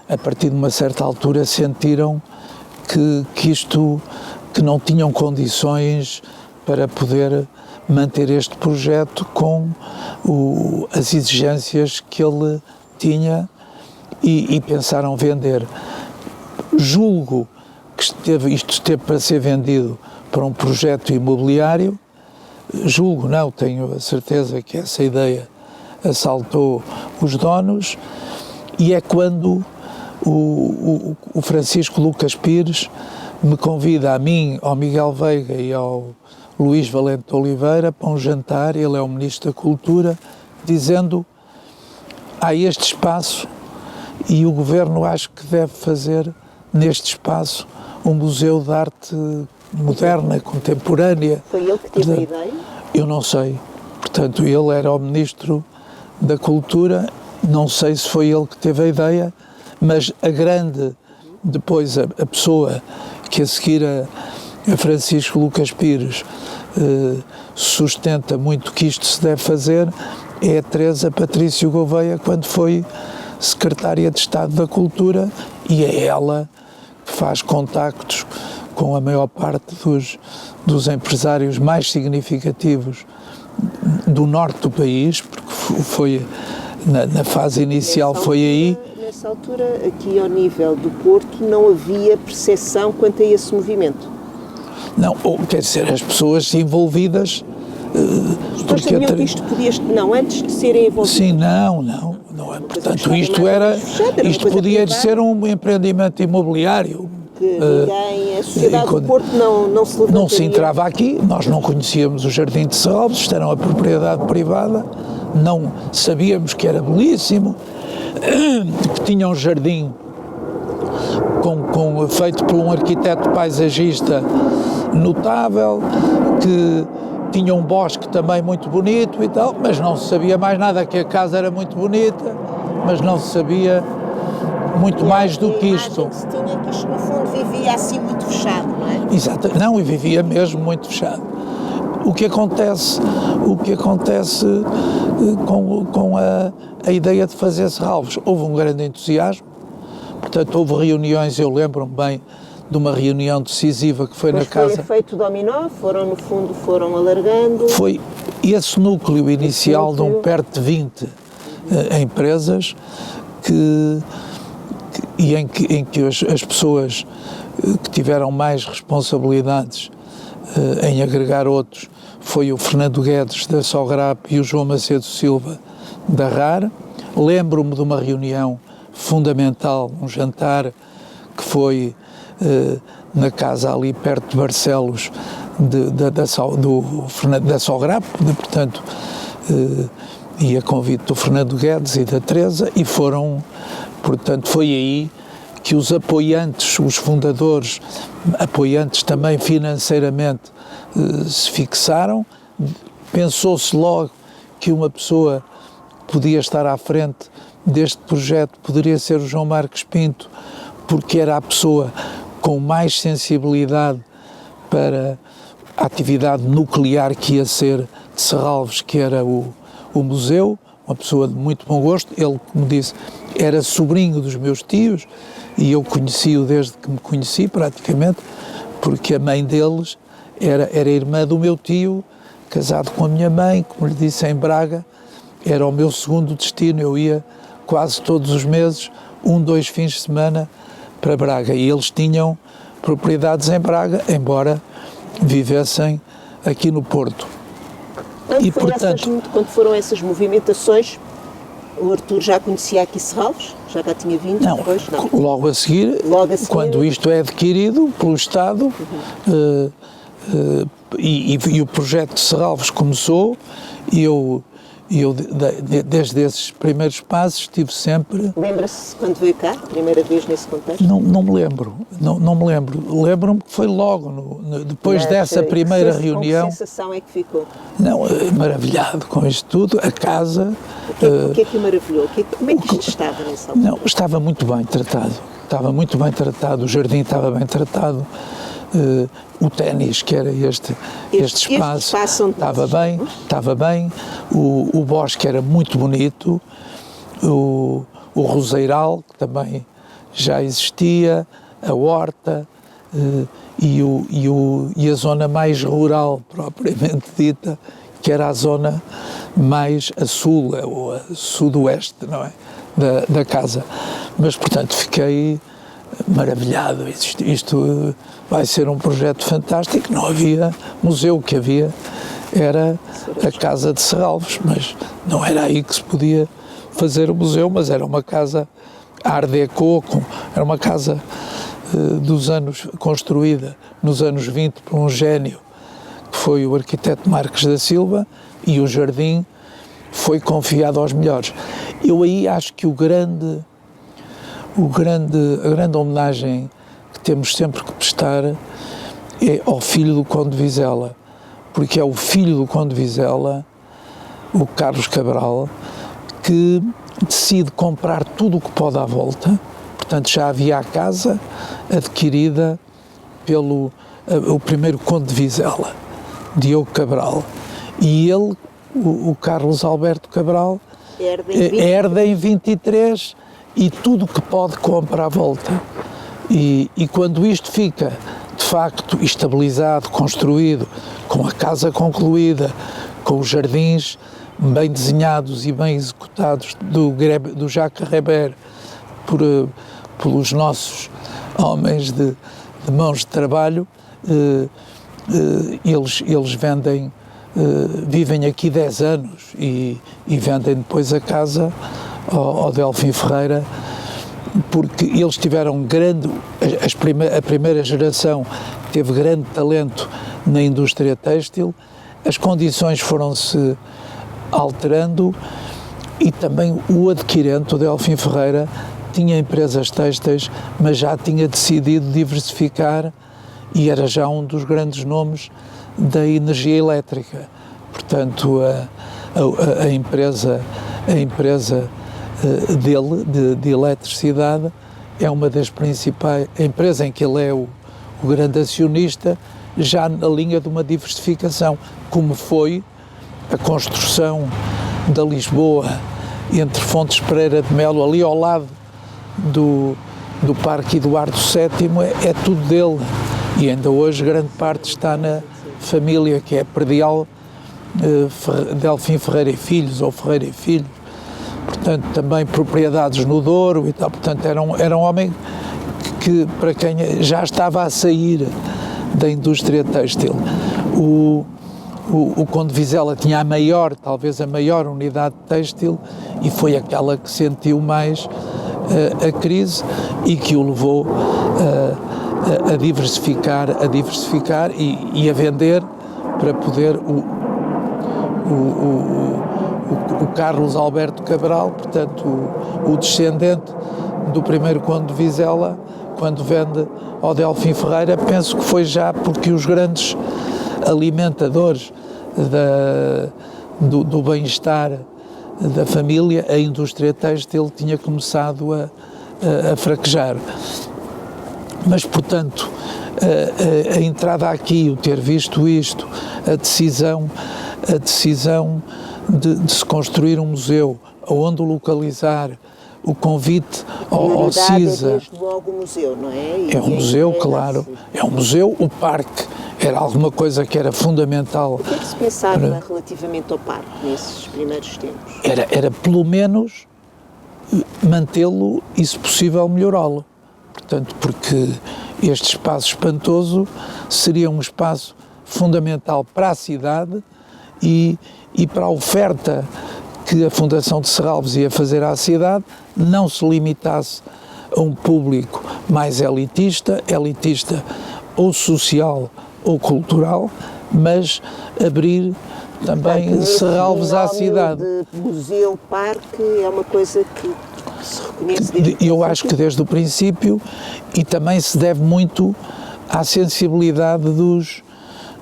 a partir de uma certa altura sentiram que não tinham condições para poder manter este projeto com as exigências que ele tinha e pensaram vender. Julgo que isto esteve para ser vendido para um projeto imobiliário, tenho a certeza que essa ideia assaltou os donos, e é quando o Francisco Lucas Pires me convida a mim, ao Miguel Veiga e ao Luís Valente de Oliveira para um jantar. Ele é o Ministro da Cultura, dizendo: há este espaço e o Governo acho que deve fazer neste espaço um museu de arte moderna, contemporânea. Foi ele que teve a ideia? Eu não sei. Portanto, ele era o Ministro da Cultura, não sei se foi ele que teve a ideia, mas depois a pessoa que a seguir a Francisco Lucas Pires sustenta muito que isto se deve fazer, é a Teresa Patrício Gouveia, quando foi secretária de Estado da Cultura, e é ela que faz contactos com a maior parte dos empresários mais significativos do norte do país, porque foi na fase inicial foi aí. Nessa altura, aqui ao nível do Porto, não havia percepção quanto a esse movimento? Não, quer dizer, as pessoas envolvidas... As pessoas sabiam que isto podia... Não, antes de serem envolvidas? Sim, não é. Portanto, isto podia ser um empreendimento imobiliário. Que ninguém, a sociedade do Porto não se levantaria. Não se entrava aqui, nós não conhecíamos o Jardim de Serralves, isto era uma propriedade privada, não sabíamos que era belíssimo, que tinha um jardim feito por um arquiteto paisagista notável, que tinha um bosque também muito bonito e tal, mas não se sabia mais nada, que a casa era muito bonita, mas não se sabia muito mais do que isto. Que se tinha que isto, no fundo, vivia assim muito fechado, não é? Exato, não, e vivia mesmo muito fechado. O que acontece com a ideia de fazer Serralves? Houve um grande entusiasmo, portanto houve reuniões, eu lembro-me bem de uma reunião decisiva que foi na casa... Foi efeito dominó, foram alargando... Foi esse núcleo inicial de perto de 20 empresas em que as pessoas que tiveram mais responsabilidades em agregar outros foi o Fernando Guedes da Sograp e o João Macedo Silva da RAR. Lembro-me de uma reunião fundamental, um jantar que foi na casa ali perto de Barcelos da Sograp, portanto, e a convite do Fernando Guedes e da Teresa, e portanto, foi aí que os apoiantes, os fundadores, apoiantes também financeiramente, se fixaram. Pensou-se logo que uma pessoa podia estar à frente deste projeto, poderia ser o João Marques Pinto, porque era a pessoa com mais sensibilidade para a atividade nuclear que ia ser de Serralves, que era o museu, uma pessoa de muito bom gosto. Ele, como disse, era sobrinho dos meus tios e eu conheci-o desde que me conheci, praticamente, porque a mãe deles era irmã do meu tio, casado com a minha mãe, como lhe disse, em Braga. Era o meu segundo destino, eu ia quase todos os meses, 2 fins de semana para Braga, e eles tinham propriedades em Braga, embora vivessem aqui no Porto. Quando foram essas movimentações, o Artur já conhecia aqui Serralves? Já cá tinha vindo? Não, logo a seguir, quando isto é adquirido pelo Estado, e o projeto de Serralves começou, e eu desde esses primeiros passos estive sempre... Lembra-se quando veio cá, primeira vez nesse contexto? Não me lembro, não me lembro. Lembro-me que foi logo, depois dessa primeira reunião... Com que sensação é que ficou? Não, maravilhado com isto tudo, a casa... O que é que o maravilhou? Como é que isto estava nessa altura? Não, estava muito bem tratado, o jardim estava bem tratado, o ténis, que era este espaço estava bem, o bosque era muito bonito, o roseiral, que também já existia, a horta, e a zona mais rural, propriamente dita, que era a zona mais a sul, ou a sudoeste, não é, da casa. Mas, portanto, fiquei maravilhado. Isto vai ser um projeto fantástico. Não havia museu, o que havia era a casa de Serralves, mas não era aí que se podia fazer o museu, mas era uma casa Art Deco, era uma casa construída nos anos 20 por um gênio, que foi o arquiteto Marques da Silva, e o jardim foi confiado aos melhores. Eu aí acho que a grande homenagem que temos sempre que prestar é ao filho do Conde de Vizela, porque é o filho do Conde de Vizela, o Carlos Cabral, que decide comprar tudo o que pode à volta. Portanto, já havia a casa adquirida pelo o primeiro Conde de Vizela, Diogo Cabral, e ele o Carlos Alberto Cabral herda em 23 e tudo que pode compra à volta. E quando isto fica, de facto, estabilizado, construído, com a casa concluída, com os jardins bem desenhados e bem executados do Jacques Reber pelos nossos homens de mãos de trabalho, eles vendem, vivem aqui 10 anos e vendem depois a casa ao Delfim Ferreira, porque eles tiveram a primeira geração teve grande talento na indústria têxtil, as condições foram-se alterando e também o adquirente, o Delfim Ferreira, tinha empresas têxteis, mas já tinha decidido diversificar e era já um dos grandes nomes da energia elétrica. Portanto, a empresa dele, de eletricidade, é uma das principais, a empresa em que ele é o grande acionista, já na linha de uma diversificação, como foi a construção da Lisboa, entre Fontes Pereira de Melo, ali ao lado do Parque Eduardo VII, é tudo dele. E ainda hoje grande parte está na família, que é Perdial, Delfim Ferreira e Filhos, ou Ferreira e Filhos. Portanto, também propriedades no Douro e tal. Portanto, era um homem que para quem já estava a sair da indústria têxtil. O Conde Vizela tinha talvez a maior unidade têxtil e foi aquela que sentiu mais a crise e que o levou a diversificar e a vender para poder o Carlos Alberto Cabral, portanto o descendente do primeiro Conde de Vizela, quando vende ao Delfim Ferreira, penso que foi já porque os grandes alimentadores do bem-estar da família, a indústria têxtil tinha começado a fraquejar. Mas, portanto, a entrada aqui, o ter visto isto, a decisão de se construir um museu, onde localizar, o convite ao CISA. É desde logo o museu, não é? É um museu, claro. É um museu, o parque era alguma coisa que era fundamental. O que é que se pensava relativamente ao parque nesses primeiros tempos? Era pelo menos mantê-lo e, se possível, melhorá-lo. Portanto, porque este espaço espantoso seria um espaço fundamental para a cidade e para a oferta que a Fundação de Serralves ia fazer à cidade, não se limitasse a um público mais elitista ou social ou cultural, mas abrir também Serralves à cidade. De museu, parque, é uma coisa que se reconhece. Eu acho que desde o princípio, e também se deve muito à sensibilidade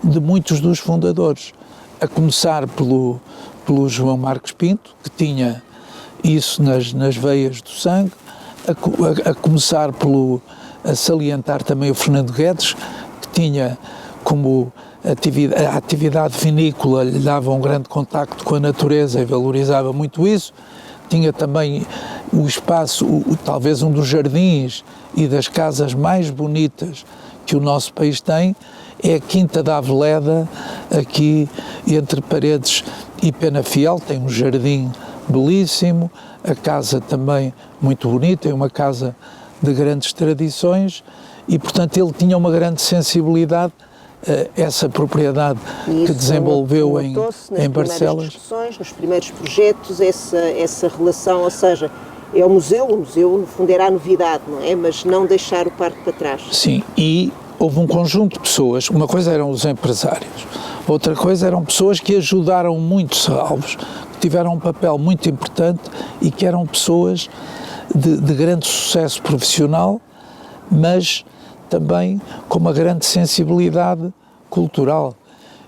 de muitos dos fundadores, a começar pelo João Marques Pinto, que tinha isso nas veias do sangue, a começar a salientar também o Fernando Guedes, que tinha como a atividade vinícola, lhe dava um grande contacto com a natureza e valorizava muito isso. Tinha também o espaço, talvez um dos jardins e das casas mais bonitas que o nosso país tem, é a Quinta da Aveleda, aqui entre Paredes e Penafiel. Tem um jardim belíssimo, a casa também muito bonita, é uma casa de grandes tradições e, portanto, ele tinha uma grande sensibilidade a essa propriedade que desenvolveu em Barcelos. Nos primeiros projetos, essa relação, ou seja, é o museu no fundo era a novidade, não é? Mas não deixar o parque para trás. Sim, e houve um conjunto de pessoas, uma coisa eram os empresários, outra coisa eram pessoas que ajudaram muito Serralves, que tiveram um papel muito importante e que eram pessoas de grande sucesso profissional, mas também com uma grande sensibilidade cultural.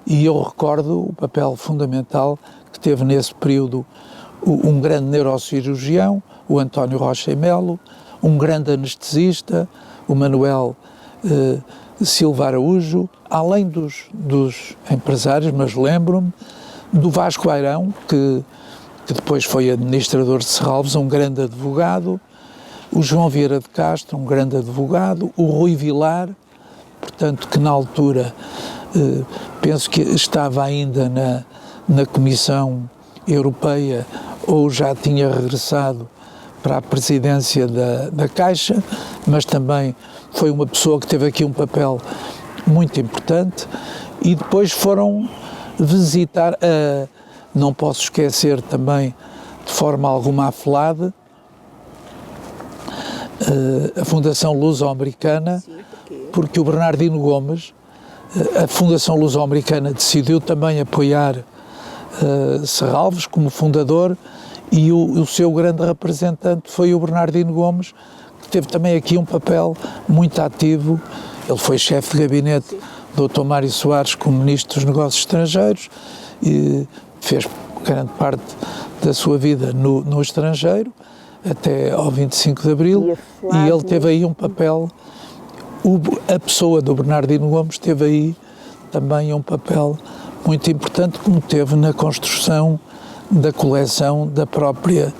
E eu recordo o papel fundamental que teve nesse período um grande neurocirurgião, o António Rocha e Melo, um grande anestesista, o Manuel Silva Araújo, além dos empresários, mas lembro-me do Vasco Airão, que depois foi administrador de Serralves, um grande advogado, o João Vieira de Castro, um grande advogado, o Rui Vilar, portanto, que na altura penso que estava ainda na Comissão Europeia ou já tinha regressado para a presidência da Caixa, mas também foi uma pessoa que teve aqui um papel muito importante. E depois foram visitar, não posso esquecer também, de forma alguma a FLAD, a Fundação Luso-Americana, porque o Bernardino Gomes, a Fundação Luso-Americana decidiu também apoiar Serralves como fundador, e o seu grande representante foi o Bernardino Gomes, que teve também aqui um papel muito ativo. Ele foi chefe de gabinete do Dr. Mário Soares como Ministro dos Negócios Estrangeiros e fez grande parte da sua vida no estrangeiro, até ao 25 de Abril, e ele teve aí um papel, a pessoa do Bernardino Gomes teve aí também um papel muito importante, como teve na construção da coleção da própria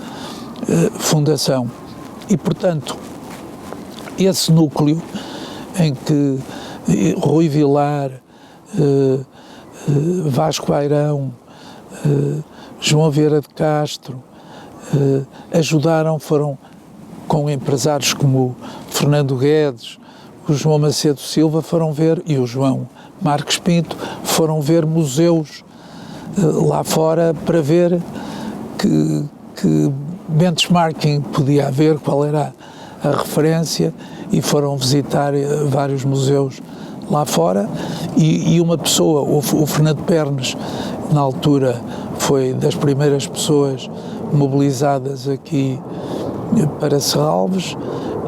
Fundação. E, portanto, esse núcleo em que Rui Vilar, Vasco Airão, João Vieira de Castro ajudaram, foram com empresários como Fernando Guedes, o João Macedo Silva, foram ver, e o João Marques Pinto, foram ver museus lá fora para ver que benchmarking podia haver, qual era a referência, e foram visitar vários museus lá fora, e uma pessoa, o Fernando Pernes, na altura foi das primeiras pessoas mobilizadas aqui para Serralves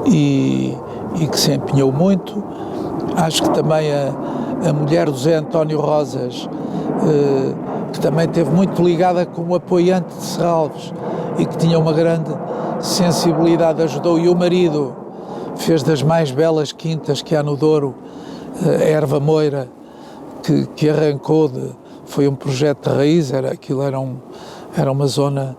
e que se empenhou muito. Acho que também a mulher do Zé António Rosas, que também esteve muito ligada como apoiante de Serralves e que tinha uma grande sensibilidade, ajudou, e o marido fez das mais belas quintas que há no Douro, a Erva Moira, que arrancou, foi um projeto de raiz, aquilo era uma zona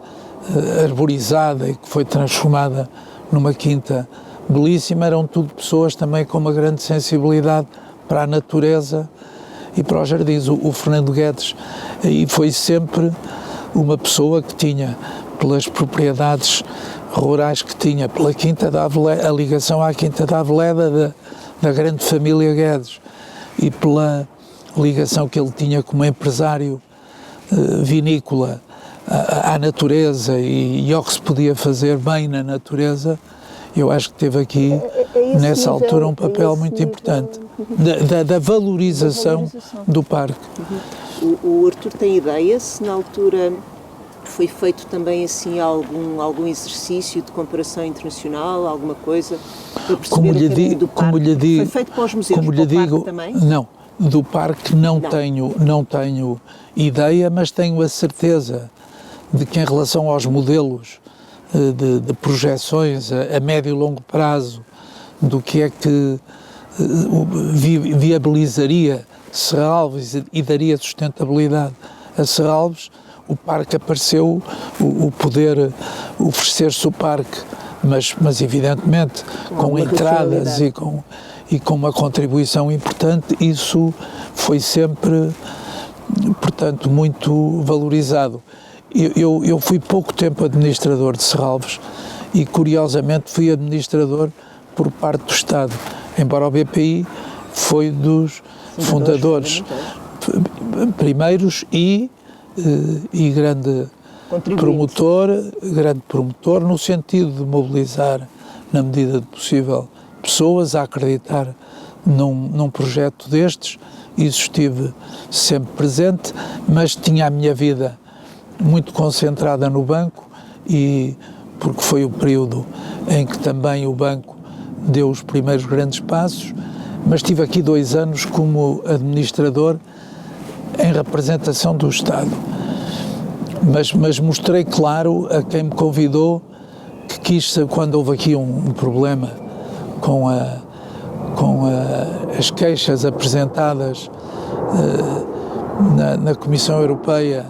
arborizada e que foi transformada numa quinta belíssima. Eram tudo pessoas também com uma grande sensibilidade para a natureza e para os jardins. O Fernando Guedes e foi sempre uma pessoa que tinha, pelas propriedades rurais que tinha, pela Quinta da Aveleda, a ligação à Quinta da Aveleda da grande família Guedes, e pela ligação que ele tinha como empresário vinícola à natureza e ao que se podia fazer bem na natureza. Eu acho que teve aqui, nessa altura, um papel muito importante da valorização do parque. O Artur tem ideia se na altura foi feito também assim algum exercício de comparação internacional, alguma coisa para perceber o caminho do parque? Foi feito para os museus, como lhe digo, também? Não, do parque não tenho ideia, mas tenho a certeza de que em relação aos modelos de projeções a médio e longo prazo, do que é que viabilizaria Serralves e daria sustentabilidade a Serralves, o parque apareceu, o poder oferecer-se o parque, mas evidentemente com entradas e com uma contribuição importante. Isso foi sempre, portanto, muito valorizado. Eu fui pouco tempo administrador de Serralves e, curiosamente, fui administrador por parte do Estado, embora o BPI foi dos fundadores primeiros e grande promotor no sentido de mobilizar, na medida do possível, pessoas a acreditar num projeto destes. Isso estive sempre presente, mas tinha a minha vida muito concentrada no banco, e porque foi o período em que também o banco deu os primeiros grandes passos, mas tive aqui 2 anos como administrador em representação do Estado. Mas mostrei claro a quem me convidou que quis, quando houve aqui um problema com as queixas apresentadas na Comissão Europeia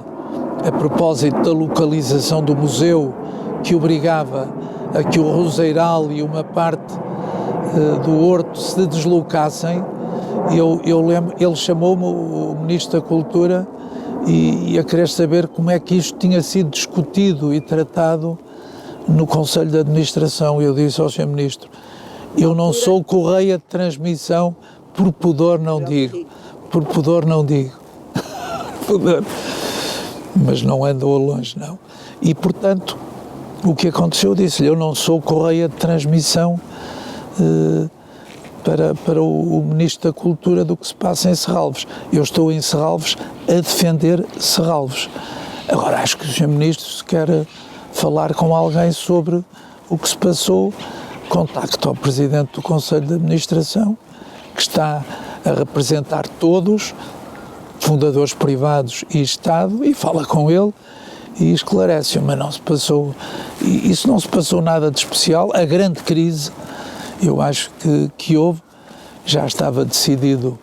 a propósito da localização do museu, que obrigava a que o Roseiral e uma parte do Horto se deslocassem. Eu lembro, ele chamou-me, o Ministro da Cultura, e a querer saber como é que isto tinha sido discutido e tratado no Conselho de Administração. Eu disse ao Sr. Ministro, eu não sou correia de transmissão, por pudor não digo. Por pudor não digo. Pudor. Mas não andou longe, não. E, portanto, o que aconteceu, disse-lhe, eu não sou correia de transmissão para o Ministro da Cultura do que se passa em Serralves. Eu estou em Serralves a defender Serralves. Agora, acho que o Sr. Ministro, se quer falar com alguém sobre o que se passou, contacte ao Presidente do Conselho de Administração, que está a representar todos, fundadores privados e Estado, e fala com ele e esclarece, mas não se passou, isso não se passou nada de especial. A grande crise, eu acho que houve, já estava decidido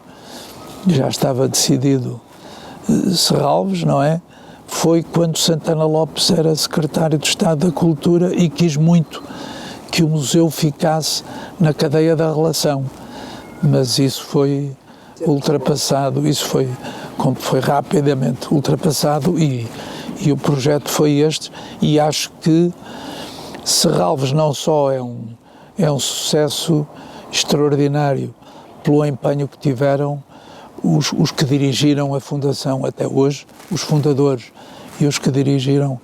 Serralves, não é? Foi quando Santana Lopes era secretário de Estado da Cultura e quis muito que o museu ficasse na cadeia da relação, mas isso foi ultrapassado, foi rapidamente ultrapassado e o projeto foi este, e acho que Serralves não só é um sucesso extraordinário pelo empenho que tiveram os que dirigiram a Fundação até hoje, os fundadores e os que dirigiram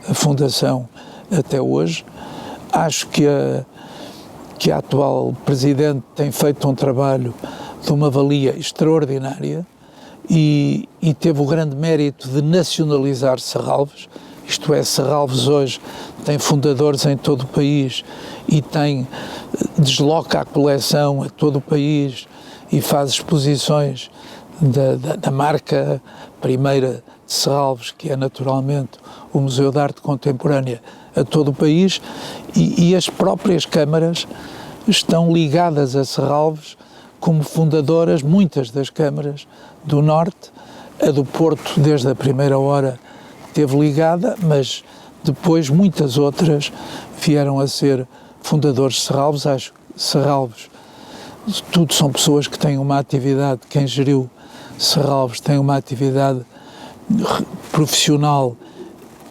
a Fundação até hoje. Acho que a atual Presidente tem feito um trabalho de uma valia extraordinária e teve o grande mérito de nacionalizar Serralves, isto é, Serralves hoje tem fundadores em todo o país e desloca a coleção a todo o país e faz exposições da marca primeira de Serralves, que é naturalmente o Museu de Arte Contemporânea, a todo o país, e as próprias câmaras estão ligadas a Serralves como fundadoras, muitas das câmaras do Norte. A do Porto, desde a primeira hora, esteve ligada, mas depois muitas outras vieram a ser fundadores de Serralves. Acho que Serralves, tudo são pessoas que têm uma atividade, quem geriu Serralves tem uma atividade profissional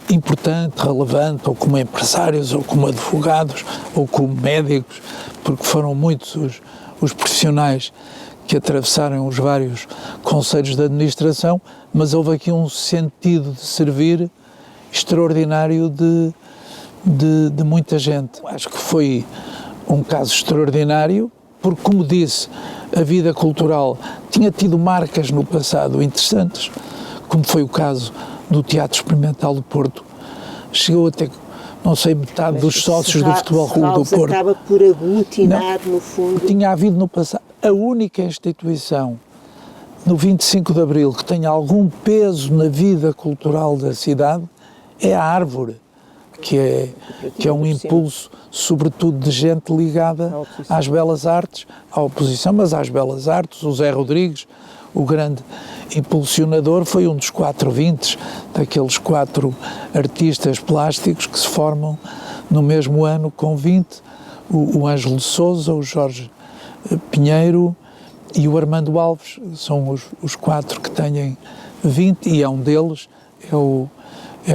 importante, relevante, ou como empresários, ou como advogados, ou como médicos, porque foram muitos os profissionais que atravessaram os vários conselhos de administração, mas houve aqui um sentido de servir extraordinário de muita gente. Acho que foi um caso extraordinário, porque, como disse, a vida cultural tinha tido marcas no passado interessantes, como foi o caso do Teatro Experimental do Porto. Chegou a ter, não sei, metade dos sócios do Futebol Clube do Porto. Acaba por aglutinar, no fundo. Tinha havido no passado. A única instituição no 25 de Abril que tenha algum peso na vida cultural da cidade é a Árvore, que é um impulso, sobretudo, de gente ligada às belas artes, à oposição, mas às belas artes. O Zé Rodrigues, o grande impulsionador, foi um dos 420, daqueles 4 artistas plásticos que se formam no mesmo ano com 20, o Ângelo de Sousa, o Jorge Pinheiro e o Armando Alves. São os 4 que têm 20, e é um deles, é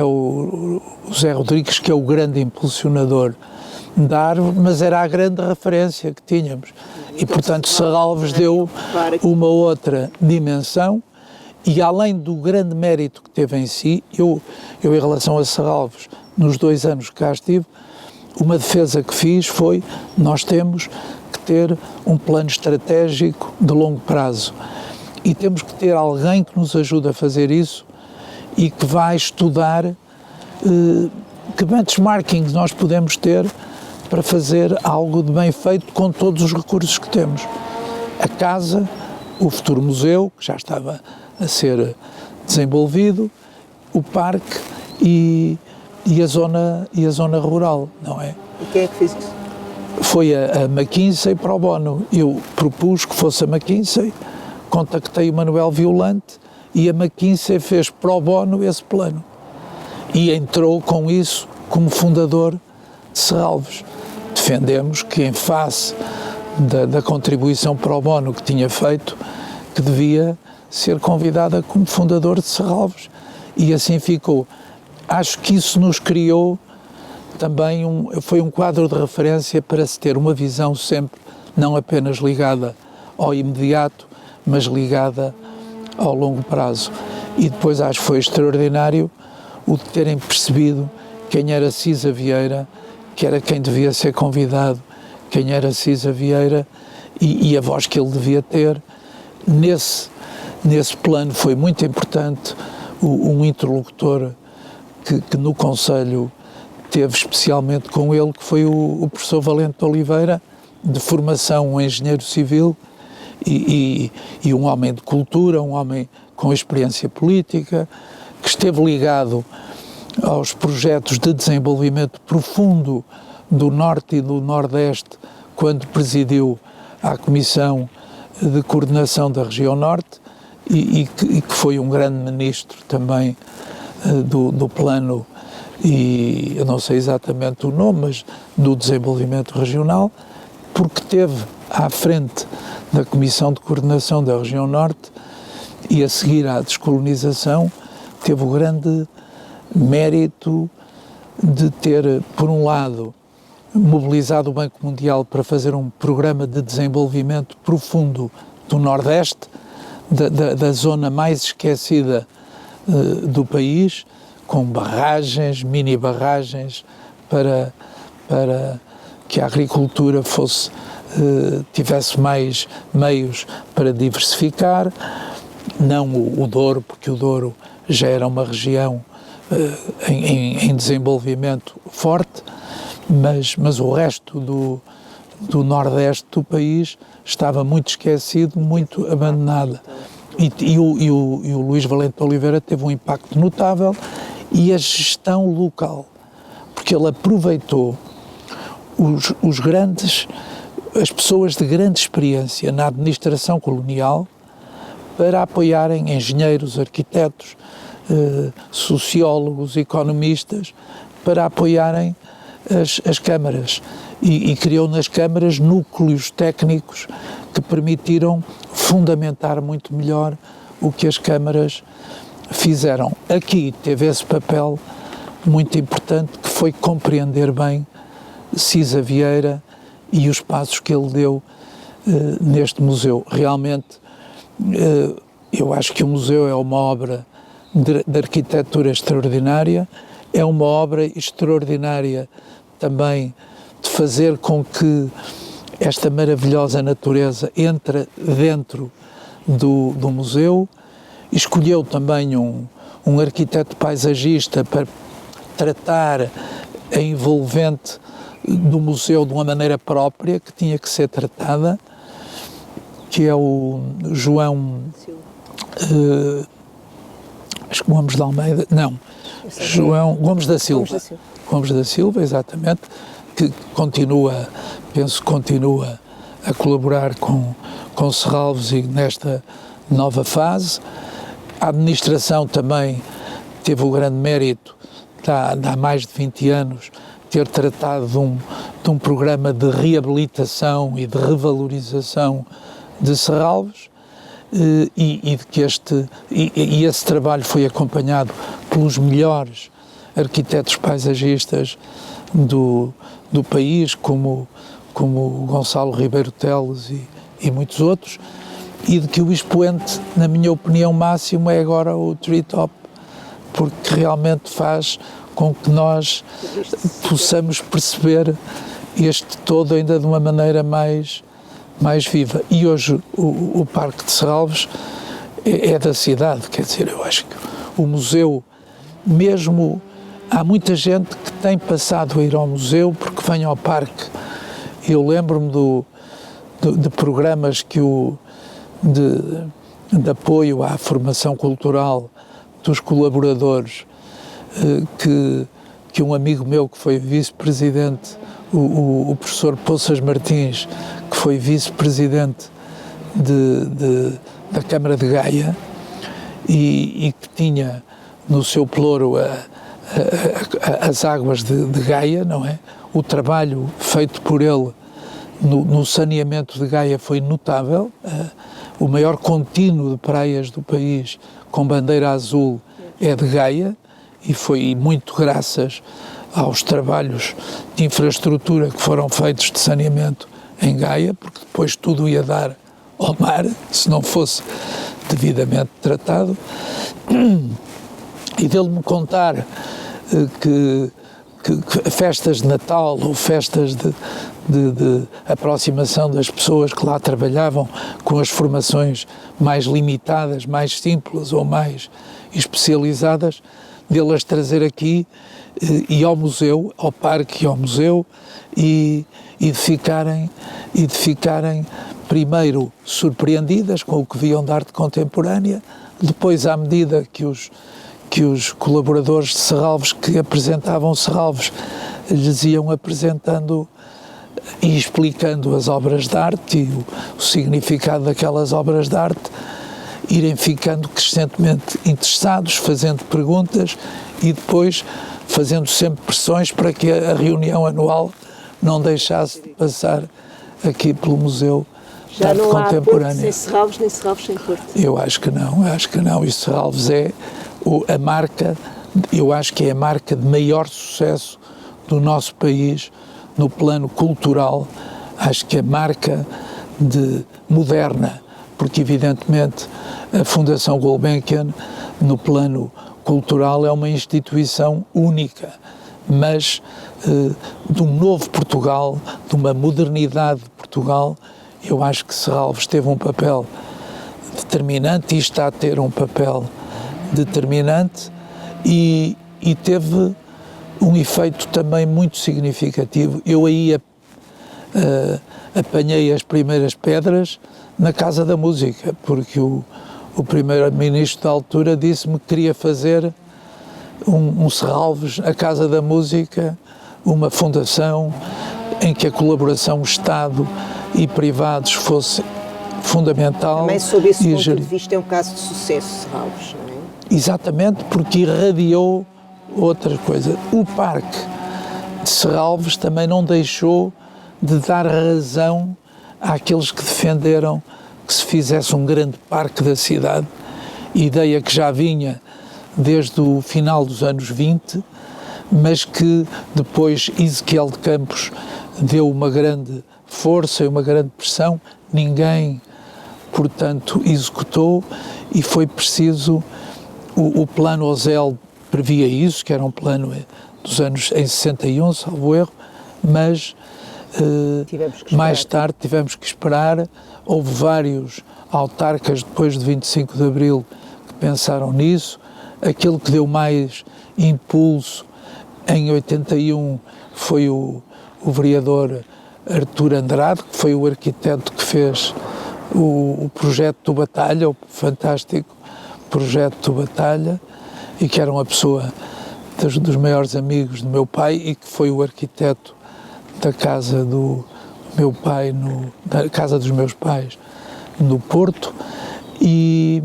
o Zé Rodrigues, que é o grande impulsionador da Árvore, mas era a grande referência que tínhamos. E, portanto, Serralves deu uma outra dimensão, e além do grande mérito que teve em si, eu em relação a Serralves, nos 2 anos que cá estive, uma defesa que fiz foi: nós temos que ter um plano estratégico de longo prazo e temos que ter alguém que nos ajude a fazer isso e que vai estudar que benchmarking nós podemos ter para fazer algo de bem feito com todos os recursos que temos. A casa, o futuro museu, que já estava a ser desenvolvido, o parque e a zona rural, não é? E quem é que fez isso? Foi a McKinsey pro bono. Eu propus que fosse a McKinsey, contactei o Manuel Violante e a McKinsey fez pro bono esse plano. e entrou com isso como fundador de Serralves. Defendemos que, em face da contribuição pro bono que tinha feito, que devia ser convidada como fundador de Serralves, e assim ficou. Acho que isso nos criou também foi um quadro de referência para se ter uma visão sempre, não apenas ligada ao imediato, mas ligada ao longo prazo. E depois acho que foi extraordinário o de terem percebido quem era Cisa Vieira, que era quem devia ser convidado, quem era Cisa Vieira e a voz que ele devia ter. Nesse plano foi muito importante um interlocutor que no Conselho teve especialmente com ele, que foi o professor Valente de Oliveira, de formação um engenheiro civil e um homem de cultura, um homem com experiência política, que esteve ligado aos projetos de desenvolvimento profundo do Norte e do Nordeste, quando presidiu a Comissão de Coordenação da Região Norte e que foi um grande ministro também do plano, e eu não sei exatamente o nome, mas do desenvolvimento regional, porque teve à frente da Comissão de Coordenação da Região Norte e a seguir à descolonização teve o grande mérito de ter, por um lado, mobilizado o Banco Mundial para fazer um programa de desenvolvimento profundo do Nordeste, da zona mais esquecida do país, com barragens, mini barragens, para que a agricultura tivesse mais meios para diversificar, não o Douro, porque o Douro já era uma região em desenvolvimento forte, mas o resto do Nordeste do país estava muito esquecido, muito abandonado. E o Luís Valente de Oliveira teve um impacto notável, e a gestão local, porque ele aproveitou as pessoas de grande experiência na administração colonial para apoiarem engenheiros, arquitetos, sociólogos, economistas, para apoiarem as câmaras e criou nas câmaras núcleos técnicos que permitiram fundamentar muito melhor o que as câmaras fizeram. Aqui teve esse papel muito importante, que foi compreender bem Cisa Vieira e os passos que ele deu neste museu. Realmente, eu acho que o museu é uma obra de arquitetura extraordinária, é uma obra extraordinária também de fazer com que esta maravilhosa natureza entre dentro do museu. Escolheu também um arquiteto paisagista para tratar a envolvente do museu de uma maneira própria, que tinha que ser tratada, que é o João acho que Gomes de Almeida, não, João Gomes da Silva. Gomes da Silva, exatamente, que continua a colaborar com Serralves e nesta nova fase. A administração também teve o grande mérito, há mais de 20 anos, ter tratado de um programa de reabilitação e de revalorização de Serralves, e de que esse trabalho foi acompanhado pelos melhores arquitetos paisagistas do país, como Gonçalo Ribeiro Teles e muitos outros, e de que o expoente, na minha opinião, máximo é agora o Treetop, porque realmente faz com que nós possamos perceber este todo ainda de uma maneira mais viva. E hoje o Parque de Serralves é da cidade, quer dizer, eu acho que o museu, mesmo, há muita gente que tem passado a ir ao museu porque vem ao parque. Eu lembro-me de programas de apoio à formação cultural dos colaboradores, que um amigo meu que foi vice-presidente, o professor Poças Martins, que foi vice-presidente da Câmara de Gaia e que tinha no seu ploro as águas de Gaia, não é? O trabalho feito por ele no saneamento de Gaia foi notável. O maior contínuo de praias do país com bandeira azul é de Gaia, e foi muito graças aos trabalhos de infraestrutura que foram feitos de saneamento em Gaia, porque depois tudo ia dar ao mar, se não fosse devidamente tratado. E dele me contar que festas de Natal ou festas de aproximação das pessoas que lá trabalhavam com as formações mais limitadas, mais simples ou mais especializadas, dele as trazer aqui e ao museu, ao parque e ao museu, e de ficarem primeiro surpreendidas com o que viam de arte contemporânea, depois, à medida que os colaboradores de Serralves que apresentavam Serralves lhes iam apresentando e explicando as obras de arte e o significado daquelas obras de arte, irem ficando crescentemente interessados, fazendo perguntas e depois fazendo sempre pressões para que a reunião anual não deixasse de passar aqui pelo Museu de Arte Contemporânea. Já não há Porto sem Serralves, nem Serralves sem Porto? Eu acho que não. E Serralves é a marca, eu acho que é a marca de maior sucesso do nosso país no plano cultural. Acho que a marca moderna, porque evidentemente a Fundação Gulbenkian no plano cultural é uma instituição única, mas de um novo Portugal, de uma modernidade de Portugal, eu acho que Serralves teve um papel determinante e está a ter um papel determinante e teve um efeito também muito significativo. Eu aí apanhei as primeiras pedras na Casa da Música, porque o primeiro-ministro da altura disse-me que queria fazer um Serralves, a Casa da Música, uma fundação em que a colaboração Estado e privados fosse fundamental. Também sob esse ponto de vista é um caso de sucesso, Serralves, não é? Exatamente, porque irradiou outra coisa. O Parque de Serralves também não deixou de dar razão àqueles que defenderam que se fizesse um grande parque da cidade, ideia que já vinha desde o final dos anos 20, mas que depois Ezequiel de Campos deu uma grande força e uma grande pressão, ninguém, portanto, executou, e foi preciso, o plano Osel previa isso, que era um plano dos anos em 61, salvo erro, mas mais tarde tivemos que esperar. Houve vários autarcas depois de 25 de Abril que pensaram nisso. Aquele que deu mais impulso em 81 foi o vereador Artur Andrade, que foi o arquiteto que fez o projeto do Batalha, o fantástico projeto do Batalha, e que era uma pessoa dos maiores amigos do meu pai e que foi o arquiteto da casa do meu pai, da casa dos meus pais no Porto, e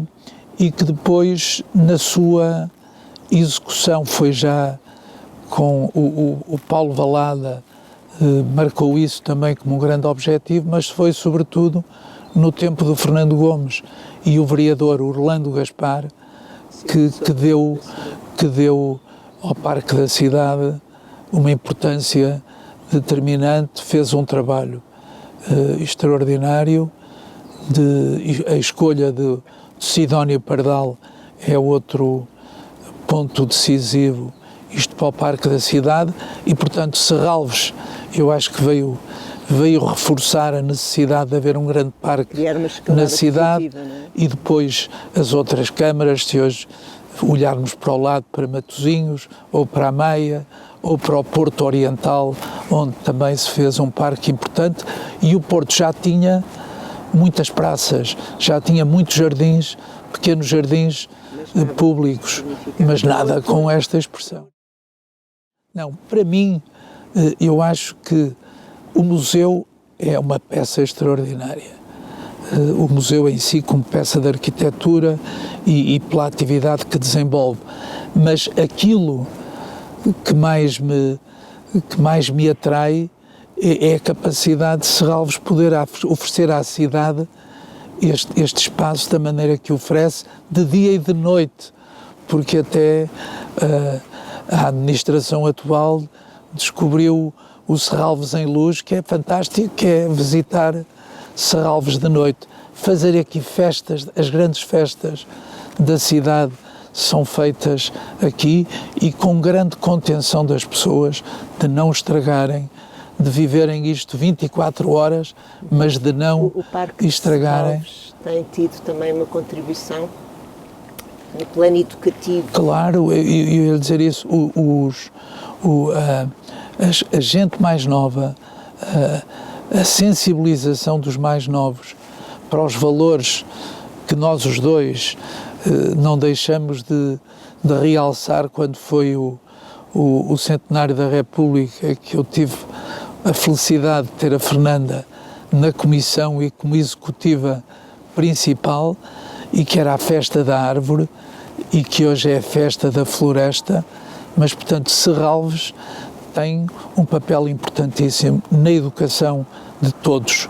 que depois, na sua execução, foi já com o Paulo Valada, marcou isso também como um grande objetivo, mas foi sobretudo no tempo do Fernando Gomes e o vereador Orlando Gaspar que deu ao Parque da Cidade uma importância determinante, fez um trabalho extraordinário. A escolha de Sidónio Pardal é outro ponto decisivo, isto para o Parque da Cidade, e portanto Serralves eu acho que veio reforçar a necessidade de haver um grande parque na cidade, e depois as outras câmaras, se hoje olharmos para o lado, para Matosinhos, ou para a Maia, ou para o Porto Oriental, onde também se fez um parque importante, e o Porto já tinha muitas praças, já tinha muitos jardins, pequenos jardins públicos, mas nada com esta expressão. Não, para mim, eu acho que o museu é uma peça extraordinária. O museu em si, como peça de arquitetura e pela atividade que desenvolve, mas aquilo que mais me atrai é a capacidade de Serralves poder oferecer à cidade este espaço da maneira que oferece, de dia e de noite, porque até a administração atual descobriu o Serralves em Luz, que é fantástico, que é visitar Serralves de noite. Fazer aqui festas, as grandes festas da cidade são feitas aqui e com grande contenção das pessoas, de não estragarem, de viverem isto 24 horas, mas de não o Parque estragarem. De Serralves tem tido também uma contribuição no plano educativo. Claro, eu ia dizer isso, a gente mais nova, a sensibilização dos mais novos para os valores que nós os dois não deixamos de realçar quando foi o centenário da República, que eu tive a felicidade de ter a Fernanda na comissão e como executiva principal, e que era a festa da árvore e que hoje é a festa da floresta, mas portanto Serralves tem um papel importantíssimo na educação de todos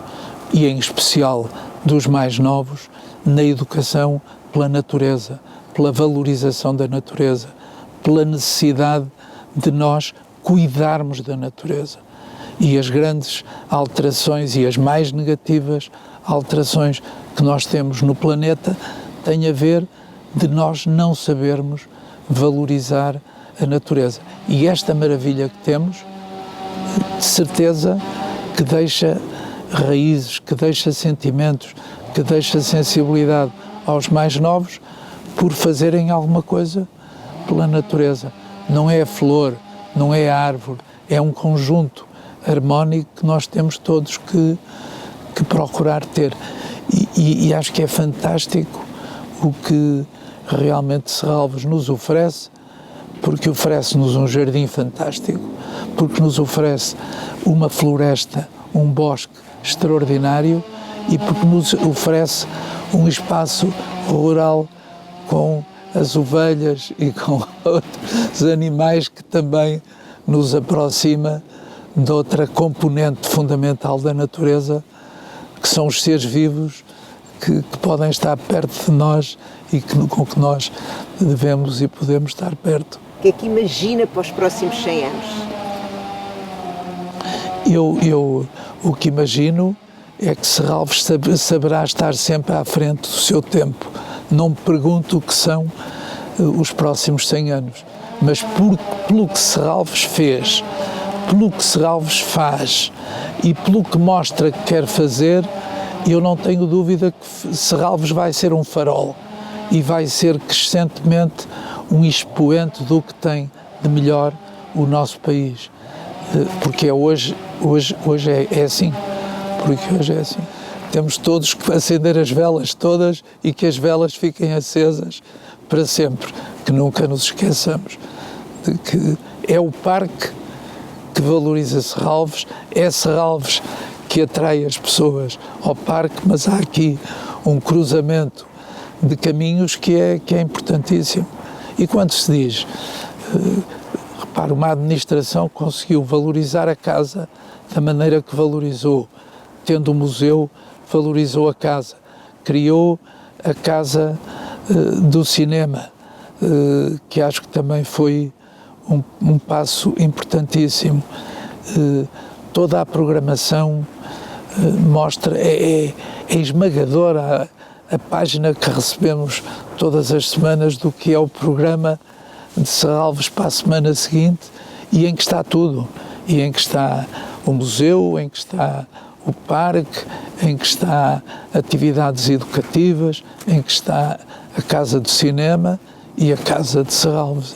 e em especial dos mais novos, na educação pela natureza, pela valorização da natureza, pela necessidade de nós cuidarmos da natureza. E as grandes alterações e as mais negativas alterações que nós temos no planeta têm a ver de nós não sabermos valorizar a natureza. E esta maravilha que temos, de certeza que deixa raízes, que deixa sentimentos, que deixa sensibilidade aos mais novos por fazerem alguma coisa pela natureza. Não é a flor, não é a árvore, é um conjunto harmónico que nós temos todos que procurar ter. E acho que é fantástico o que realmente Serralves nos oferece, porque oferece-nos um jardim fantástico, porque nos oferece uma floresta, um bosque extraordinário e porque nos oferece um espaço rural com as ovelhas e com outros animais que também nos aproxima de outra componente fundamental da natureza, que são os seres vivos que podem estar perto de nós e com que nós devemos e podemos estar perto. O que é que imagina para os próximos 100 anos? Eu o que imagino é que Serralves saberá estar sempre à frente do seu tempo. Não me pergunto o que são os próximos 100 anos, mas pelo que Serralves fez, pelo que Serralves faz e pelo que mostra que quer fazer, eu não tenho dúvida que Serralves vai ser um farol e vai ser crescentemente um expoente do que tem de melhor o nosso país. Porque hoje é assim. Porque hoje é assim. Temos todos que acender as velas todas e que as velas fiquem acesas para sempre, que nunca nos esqueçamos de que é o parque que valoriza Serralves, é Serralves que atrai as pessoas ao parque, mas há aqui um cruzamento de caminhos que é importantíssimo. E quando se diz, repara, uma administração conseguiu valorizar a casa da maneira que valorizou, tendo o museu, valorizou a casa, criou a Casa do Cinema, que acho que também foi um passo importantíssimo. Toda a programação mostra, é esmagadora a página que recebemos todas as semanas do que é o programa de Serralves para a semana seguinte, e em que está tudo, e em que está o museu, em que está o parque, em que está atividades educativas, em que está a Casa do Cinema e a Casa de Serralves.